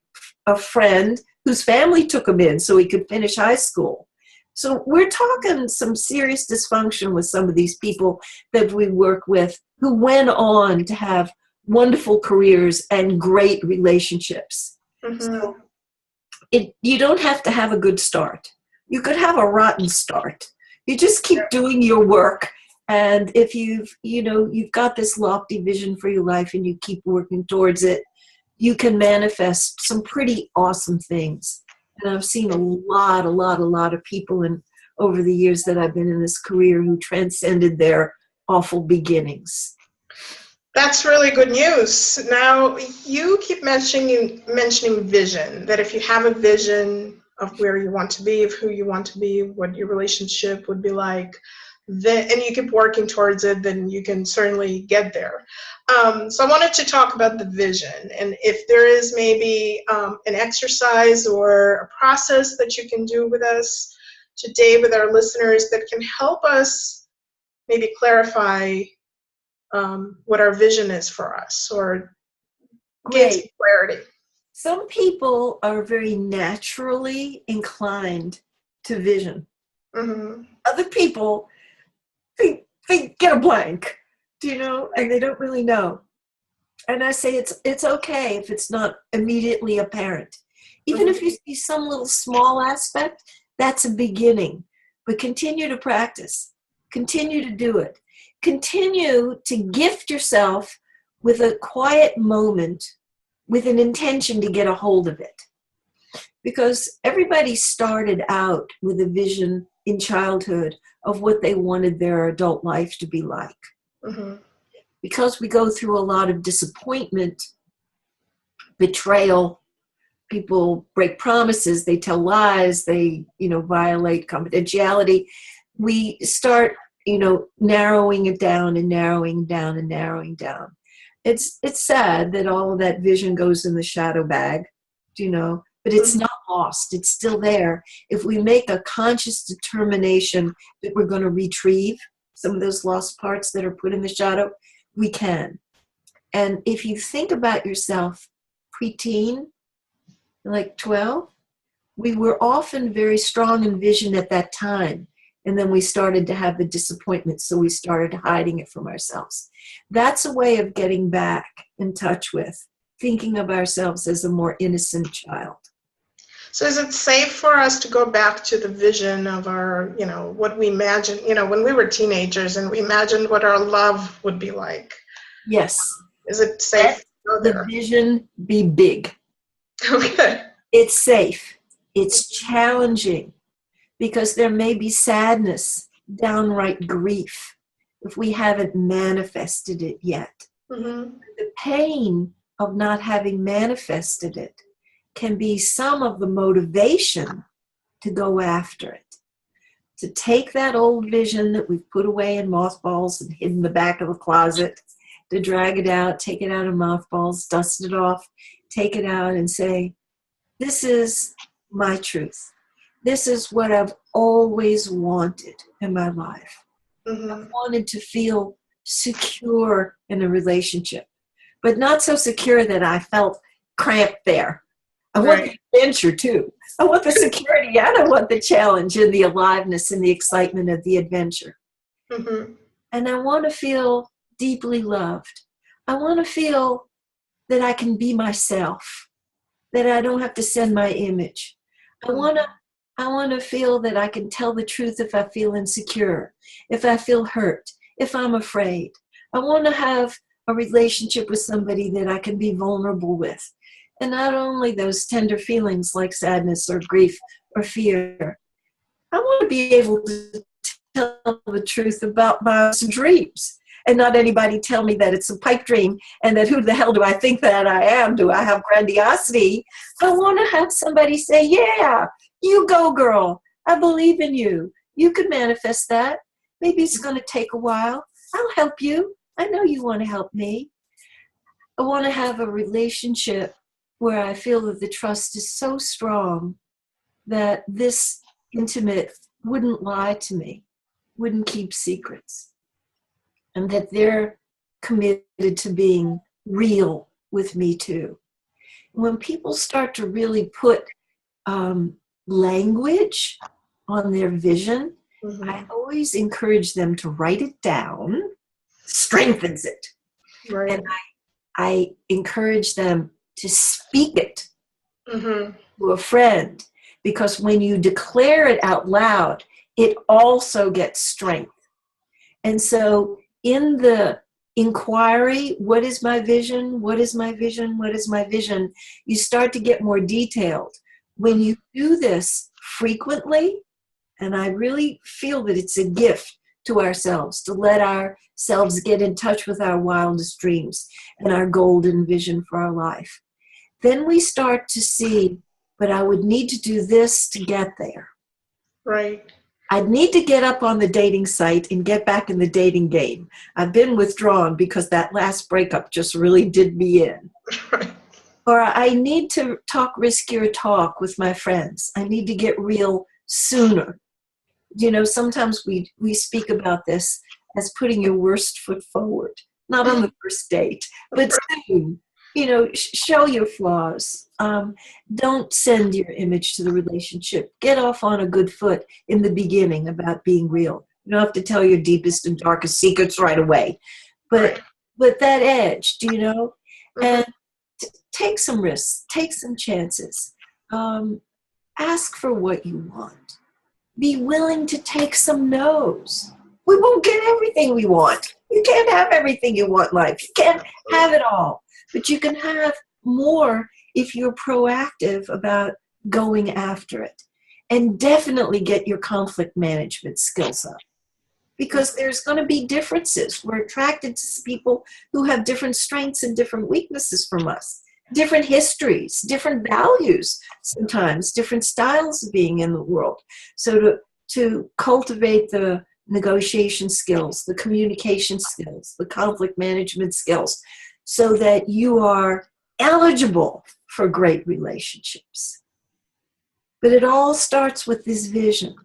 a friend whose family took him in so he could finish high school. So we're talking some serious dysfunction with some of these people that we work with, who went on to have wonderful careers and great relationships. So you don't have to have a good start. You could have a rotten start. You just keep doing your work. And if you've got this lofty vision for your life and you keep working towards it, you can manifest some pretty awesome things. And I've seen a lot of people over the years that I've been in this career who transcended their awful beginnings. That's really good news. Now, you keep mentioning vision, that if you have a vision, of where you want to be, of who you want to be, what your relationship would be like, then, and you keep working towards it, then you can certainly get there. So I wanted to talk about the vision, and if there is maybe an exercise or a process that you can do with us today with our listeners that can help us maybe clarify what our vision is for us, or gain some clarity. Some people are very naturally inclined to vision. Mm-hmm. Other people, they get a blank, and they don't really know. And I say it's okay if it's not immediately apparent. Even if you see some little small aspect, that's a beginning. But continue to practice. Continue to do it. Continue to gift yourself with a quiet moment with an intention to get a hold of it. Because everybody started out with a vision in childhood of what they wanted their adult life to be like. Mm-hmm. Because we go through a lot of disappointment, betrayal, people break promises, they tell lies, they, violate confidentiality. We start, narrowing it down and narrowing down and narrowing down. It's sad that all of that vision goes in the shadow bag, but it's not lost. It's still there. If we make a conscious determination that we're going to retrieve some of those lost parts that are put in the shadow, we can. And if you think about yourself preteen, like 12, we were often very strong in vision at that time. And then we started to have the disappointment, so we started hiding it from ourselves. That's a way of getting back in touch with thinking of ourselves as a more innocent child. So is it safe for us to go back to the vision of our, what we imagined, when we were teenagers and we imagined what our love would be like? Yes. Is it safe Let to go there? The vision be big. Okay. It's safe. It's challenging because there may be sadness, downright grief, if we haven't manifested it yet. Mm-hmm. The pain of not having manifested it can be some of the motivation to go after it. To take that old vision that we've put away in mothballs and hidden in the back of the closet, to drag it out, take it out of mothballs, dust it off, take it out and say, this is my truth. This is what I've always wanted in my life. Mm-hmm. I've wanted to feel secure in a relationship, but not so secure that I felt cramped there. I want the adventure too. I want the security and I want the challenge and the aliveness and the excitement of the adventure. Mm-hmm. And I want to feel deeply loved. I want to feel that I can be myself, that I don't have to send my image. I want to feel that I can tell the truth if I feel insecure, if I feel hurt, if I'm afraid. I want to have a relationship with somebody that I can be vulnerable with. And not only those tender feelings like sadness or grief or fear. I want to be able to tell the truth about my dreams and not anybody tell me that it's a pipe dream and that who the hell do I think that I am? Do I have grandiosity? I want to have somebody say, yeah, you go, girl. I believe in you. You can manifest that. Maybe it's going to take a while. I'll help you. I know you want to help me. I want to have a relationship where I feel that the trust is so strong that this intimate wouldn't lie to me, wouldn't keep secrets, and that they're committed to being real with me too. When people start to really put language on their vision, mm-hmm. I always encourage them to write it down, strengthens it. Right. And I encourage them to speak it mm-hmm. to a friend, because when you declare it out loud, it also gets strength. And so in the inquiry, what is my vision? What is my vision? What is my vision? You start to get more detailed. When you do this frequently, and I really feel that it's a gift to ourselves to let ourselves get in touch with our wildest dreams and our golden vision for our life. Then we start to see but I would need to do this to get there. Right. I'd need to get up on the dating site and get back in the dating game. I've been withdrawn because that last breakup just really did me in. Right. Or I need to talk riskier talk with my friends. I need to get real sooner. You know, sometimes we speak about this as putting your worst foot forward. Not on the first date, but soon. You know, show your flaws. Don't send your image to the relationship. Get off on a good foot in the beginning about being real. You don't have to tell your deepest and darkest secrets right away. But that edge, do you know? And take some risks. Take some chances. Ask for what you want. Be willing to take some no's. We won't get everything we want. You can't have everything you want in life. You can't have it all. But you can have more if you're proactive about going after it. And definitely get your conflict management skills up. Because there's going to be differences. We're attracted to people who have different strengths and different weaknesses from us. Different histories, different values, sometimes different styles of being in the world. So to cultivate the negotiation skills, the communication skills, the conflict management skills, so that you are eligible for great relationships. But it all starts with this vision.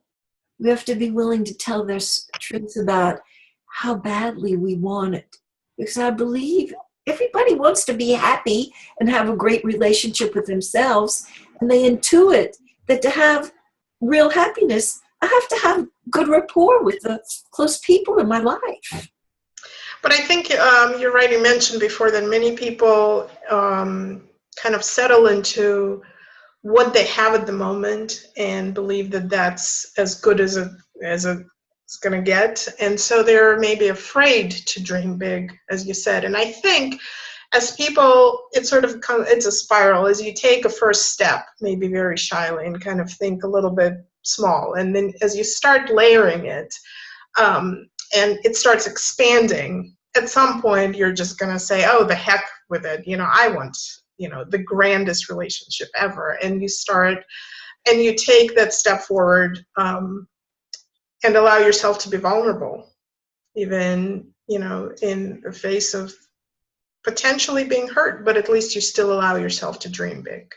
We have to be willing to tell their truths about how badly we want it. Because I believe everybody wants to be happy and have a great relationship with themselves. And they intuit that to have real happiness, I have to have good rapport with the close people in my life. But I think you're right. You mentioned before that many people kind of settle into what they have at the moment and believe that that's as good as it's going to get. And so they're maybe afraid to dream big, as you said. And I think as people, it's a spiral. As you take a first step, maybe very shyly, and kind of think a little bit small. And then as you start layering it, and it starts expanding, at some point you're just going to say, oh, the heck with it. You know, I want, the grandest relationship ever. And you start, and you take that step forward, and allow yourself to be vulnerable, even, in the face of potentially being hurt, but at least you still allow yourself to dream big.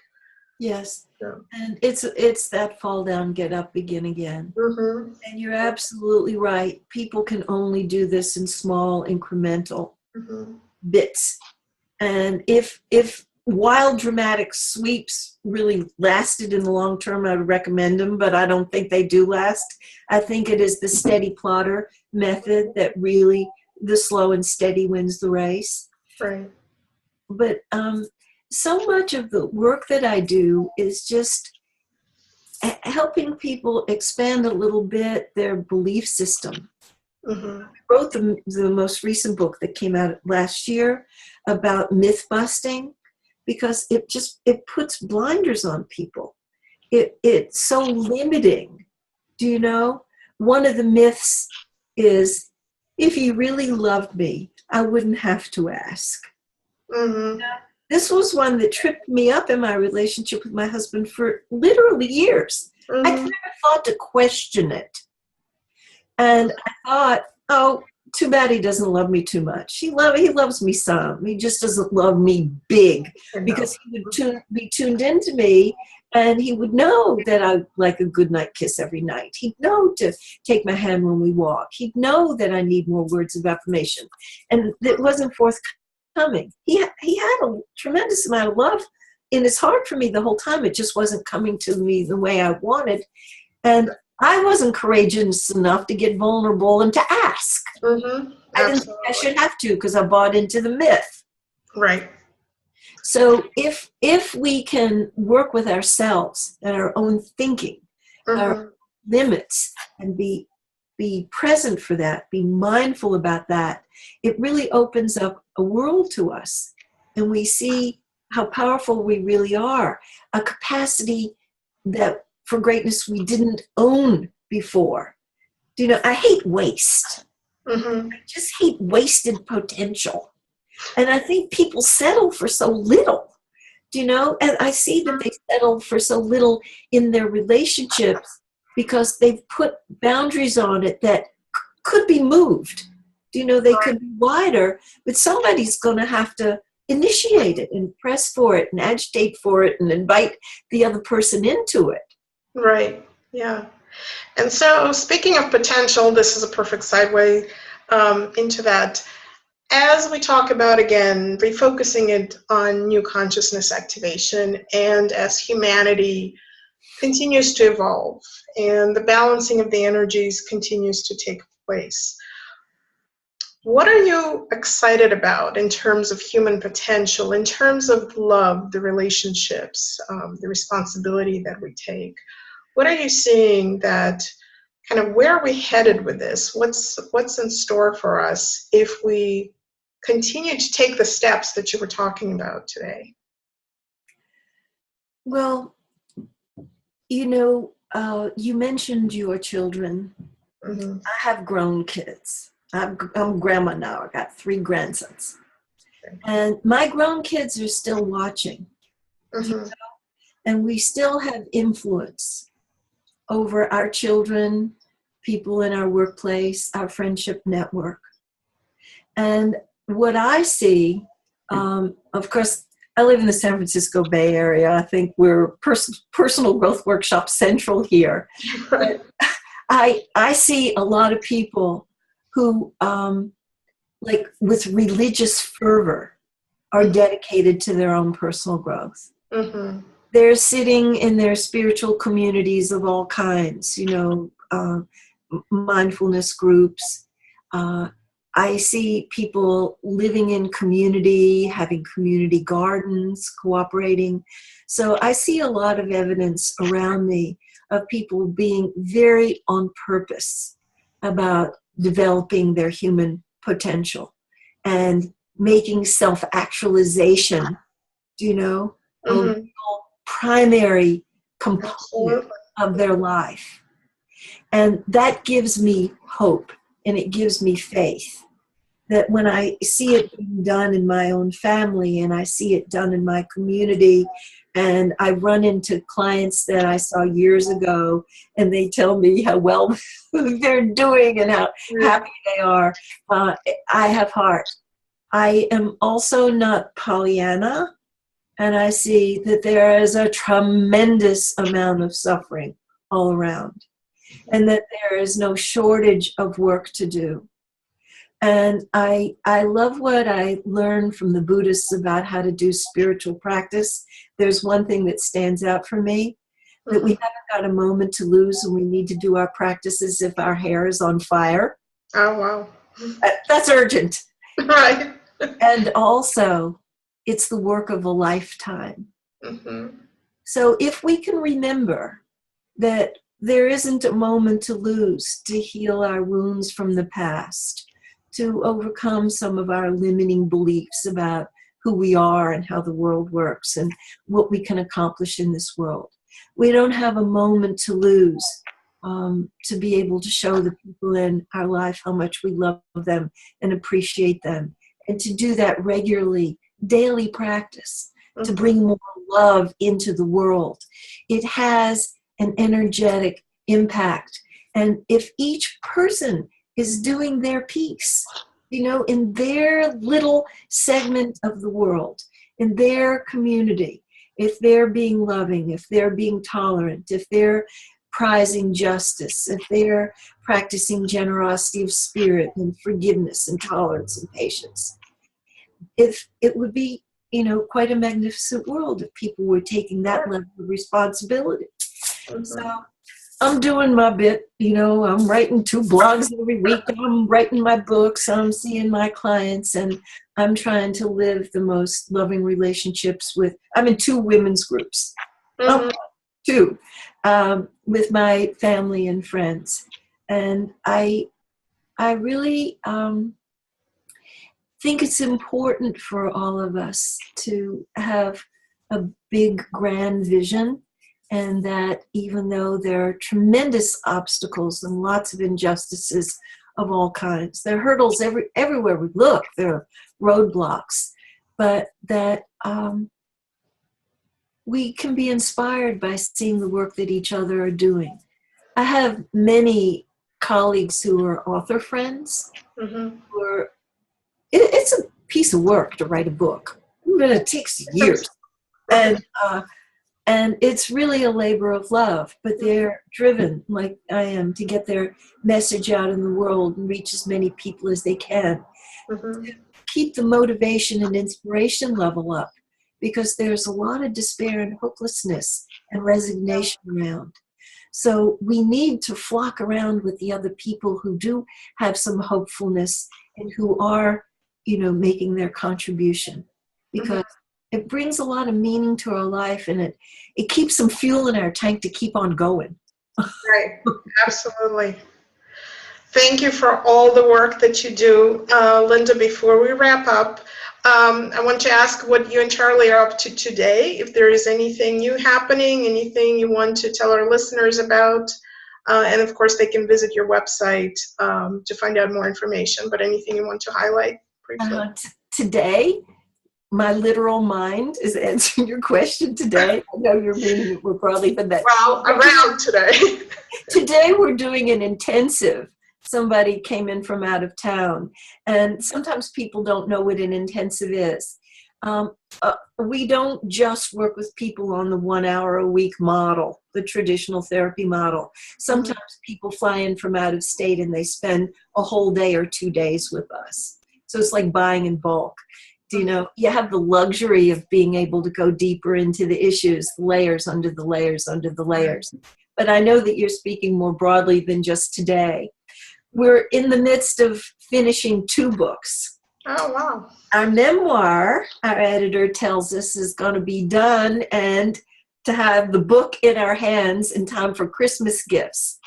Yes. Yeah. And it's that fall down, get up, begin again. Mm-hmm. And you're absolutely right. People can only do this in small incremental bits. And if wild dramatic sweeps really lasted in the long term, I would recommend them, but I don't think they do last. I think it is the steady plotter method that really, the slow and steady wins the race. Right. But so much of the work that I do is just helping people expand a little bit their belief system. I wrote the most recent book that came out last year about myth busting, because it puts blinders on people. It's so limiting. Do you know? One of the myths is, if you really loved me, I wouldn't have to ask. This was one that tripped me up in my relationship with my husband for literally years. I never thought to question it. And I thought, oh, too bad he doesn't love me too much. He loves me some. He just doesn't love me big, because he would be tuned into me, and he would know that I like a good night kiss every night. He'd know to take my hand when we walk. He'd know that I need more words of affirmation. And it wasn't forthcoming. He had a tremendous amount of love in his heart for me the whole time. It just wasn't coming to me the way I wanted. And I wasn't courageous enough to get vulnerable and to ask. I didn't think I should have to, because I bought into the myth. Right. So if we can work with ourselves and our own thinking, our limits, and be present for that, be mindful about that, it really opens up a world to us. And we see how powerful we really are, a capacity that for greatness we didn't own before. Do you know, I hate waste. I just hate wasted potential. And I think people settle for so little. Do you know? And I see that they settle for so little in their relationships because they've put boundaries on it that could be moved. Do you know, they could be wider, but somebody's going to have to initiate it and press for it and agitate for it and invite the other person into it. Right. Yeah. And so, speaking of potential, this is a perfect segue into that. As we talk about, again, refocusing it on new consciousness activation, and as humanity continues to evolve and the balancing of the energies continues to take place, what are you excited about in terms of human potential, in terms of love, the relationships, the responsibility that we take? What are you seeing that kind of, where are we headed with this? What's in store for us if we continue to take the steps that you were talking about today? Well, you know, you mentioned your children. Mm-hmm. I have grown kids. I'm grandma now. I got 3 grandsons. Okay. And my grown kids are still watching. Mm-hmm. You know? And we still have influence over our children, people in our workplace, our friendship network. And what I see, of course, I live in the San Francisco Bay Area. I think we're personal growth workshop central here. But I see a lot of people who, like with religious fervor, are dedicated to their own personal growth. Mm-hmm. They're sitting in their spiritual communities of all kinds, you know, mindfulness groups. I see people living in community, having community gardens, cooperating. So I see a lot of evidence around me of people being very on purpose about developing their human potential and making self-actualization, you know, a primary component of their life. And that gives me hope and it gives me faith that when I see it being done in my own family and I see it done in my community, and I run into clients that I saw years ago and they tell me how well they're doing and how happy they are, I have heart. I am also not Pollyanna, and I see that there is a tremendous amount of suffering all around and that there is no shortage of work to do. And I love what I learned from the Buddhists about how to do spiritual practice. There's one thing that stands out for me, that we haven't got a moment to lose and we need to do our practices if our hair is on fire. Oh, wow. That's urgent. Right. And also, it's the work of a lifetime. Mm-hmm. So if we can remember that there isn't a moment to lose to heal our wounds from the past, to overcome some of our limiting beliefs about who we are and how the world works and what we can accomplish in this world. We don't have a moment to lose to be able to show the people in our life how much we love them and appreciate them. And to do that regularly, daily practice, to bring more love into the world. It has an energetic impact. And if each person is doing their piece, you know, in their little segment of the world, in their community, if they're being loving, if they're being tolerant, if they're prizing justice, if they're practicing generosity of spirit and forgiveness and tolerance and patience, if it would be, you know, quite a magnificent world if people were taking that level of responsibility. So I'm doing my bit, you know, I'm writing 2 blogs every week, I'm writing my books, I'm seeing my clients, and I'm trying to live the most loving relationships with, I'm in 2 women's groups, 2, with my family and friends. And I really think it's important for all of us to have a big, grand vision. And that even though there are tremendous obstacles and lots of injustices of all kinds, there are hurdles everywhere we look, there are roadblocks, but that we can be inspired by seeing the work that each other are doing. I have many colleagues who are author friends. Who are, it's a piece of work to write a book. It takes years. And it's really a labor of love, but they're driven, like I am, to get their message out in the world and reach as many people as they can. To keep the motivation and inspiration level up, because there's a lot of despair and hopelessness and resignation around. So we need to flock around with the other people who do have some hopefulness and who are, making their contribution, because it brings a lot of meaning to our life, and it keeps some fuel in our tank to keep on going. Right, absolutely. Thank you for all the work that you do. Linda, before we wrap up, I want to ask what you and Charlie are up to today. If there is anything new happening, anything you want to tell our listeners about, and of course they can visit your website to find out more information, but anything you want to highlight briefly? Today, my literal mind is answering your question today. I know you're meaning it more broadly, but that. Well, around today. Today we're doing an intensive. Somebody came in from out of town, and sometimes people don't know what an intensive is. We don't just work with people on the 1 hour a week model, the traditional therapy model. Sometimes people fly in from out of state and they spend a whole day or 2 days with us. So it's like buying in bulk. You have the luxury of being able to go deeper into the issues, layers under the layers under the layers. But I know that you're speaking more broadly than just today. We're in the midst of finishing 2 books. Oh, wow. Our memoir, our editor tells us, is going to be done, and to have the book in our hands in time for Christmas gifts.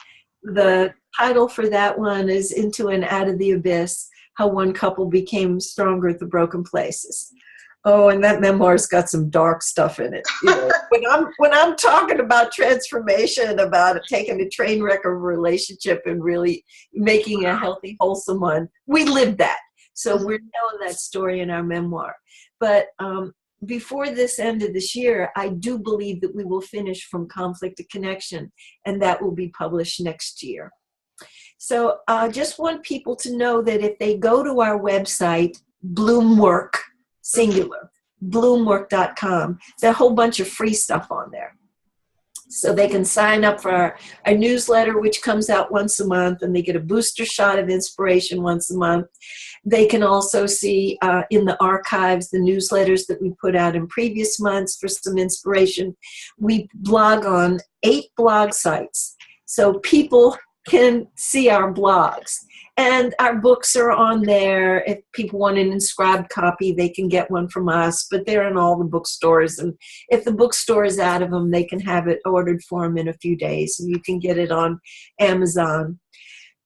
The title for that one is Into and Out of the Abyss: How One Couple Became Stronger at the Broken Places. Oh, and that memoir's got some dark stuff in it. When I'm talking about transformation, about taking a train wreck of a relationship and really making a healthy, wholesome one, we lived that. So we're telling that story in our memoir. But before this end of this year, I do believe that we will finish From Conflict to Connection, and that will be published next year. So I just want people to know that if they go to our website, Bloomwork, singular, bloomwork.com, there's a whole bunch of free stuff on there. So they can sign up for our newsletter, which comes out once a month, and they get a booster shot of inspiration once a month. They can also see in the archives the newsletters that we put out in previous months for some inspiration. We blog on 8 blog sites, so people can see our blogs. And our books are on there. If people want an inscribed copy, they can get one from us, but they're in all the bookstores. And if the bookstore is out of them, they can have it ordered for them in a few days, and you can get it on Amazon.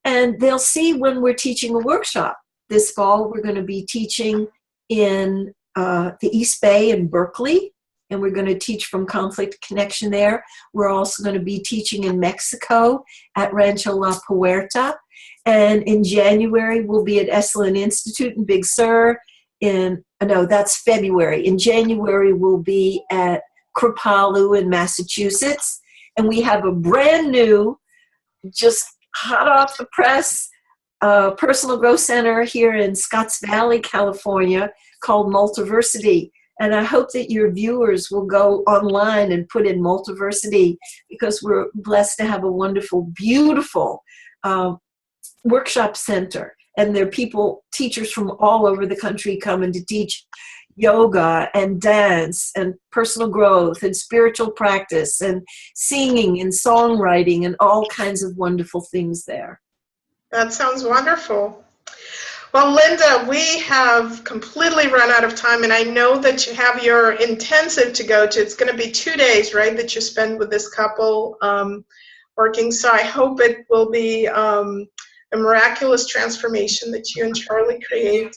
And they'll see when we're teaching a workshop. This fall, we're going to be teaching in the East Bay in Berkeley, and we're going to teach From Conflict to Connection there. We're also going to be teaching in Mexico at Rancho La Puerta. And in January, we'll be at Esalen Institute in Big Sur. That's February. In January, we'll be at Kripalu in Massachusetts. And we have a brand new, just hot off the press, personal growth center here in Scotts Valley, California, called Multiversity. And I hope that your viewers will go online and put in Multiversity, because we're blessed to have a wonderful, beautiful workshop center. And there are people, teachers from all over the country coming to teach yoga and dance and personal growth and spiritual practice and singing and songwriting and all kinds of wonderful things there. That sounds wonderful. Well, Linda, we have completely run out of time, and I know that you have your intensive to go to. It's going to be 2 days, right, that you spend with this couple working. So I hope it will be a miraculous transformation that you and Charlie create.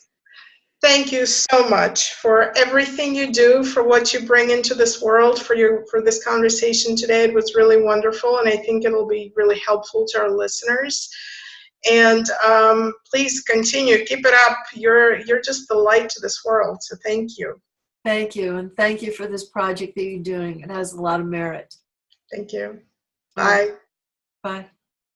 Thank you so much for everything you do, for what you bring into this world, for this conversation today. It was really wonderful, and I think it'll be really helpful to our listeners. And please continue, keep it up. You're just the light to this world, so thank you. Thank you. And thank you for this project that you're doing. It has a lot of merit. Thank you. Bye. Bye.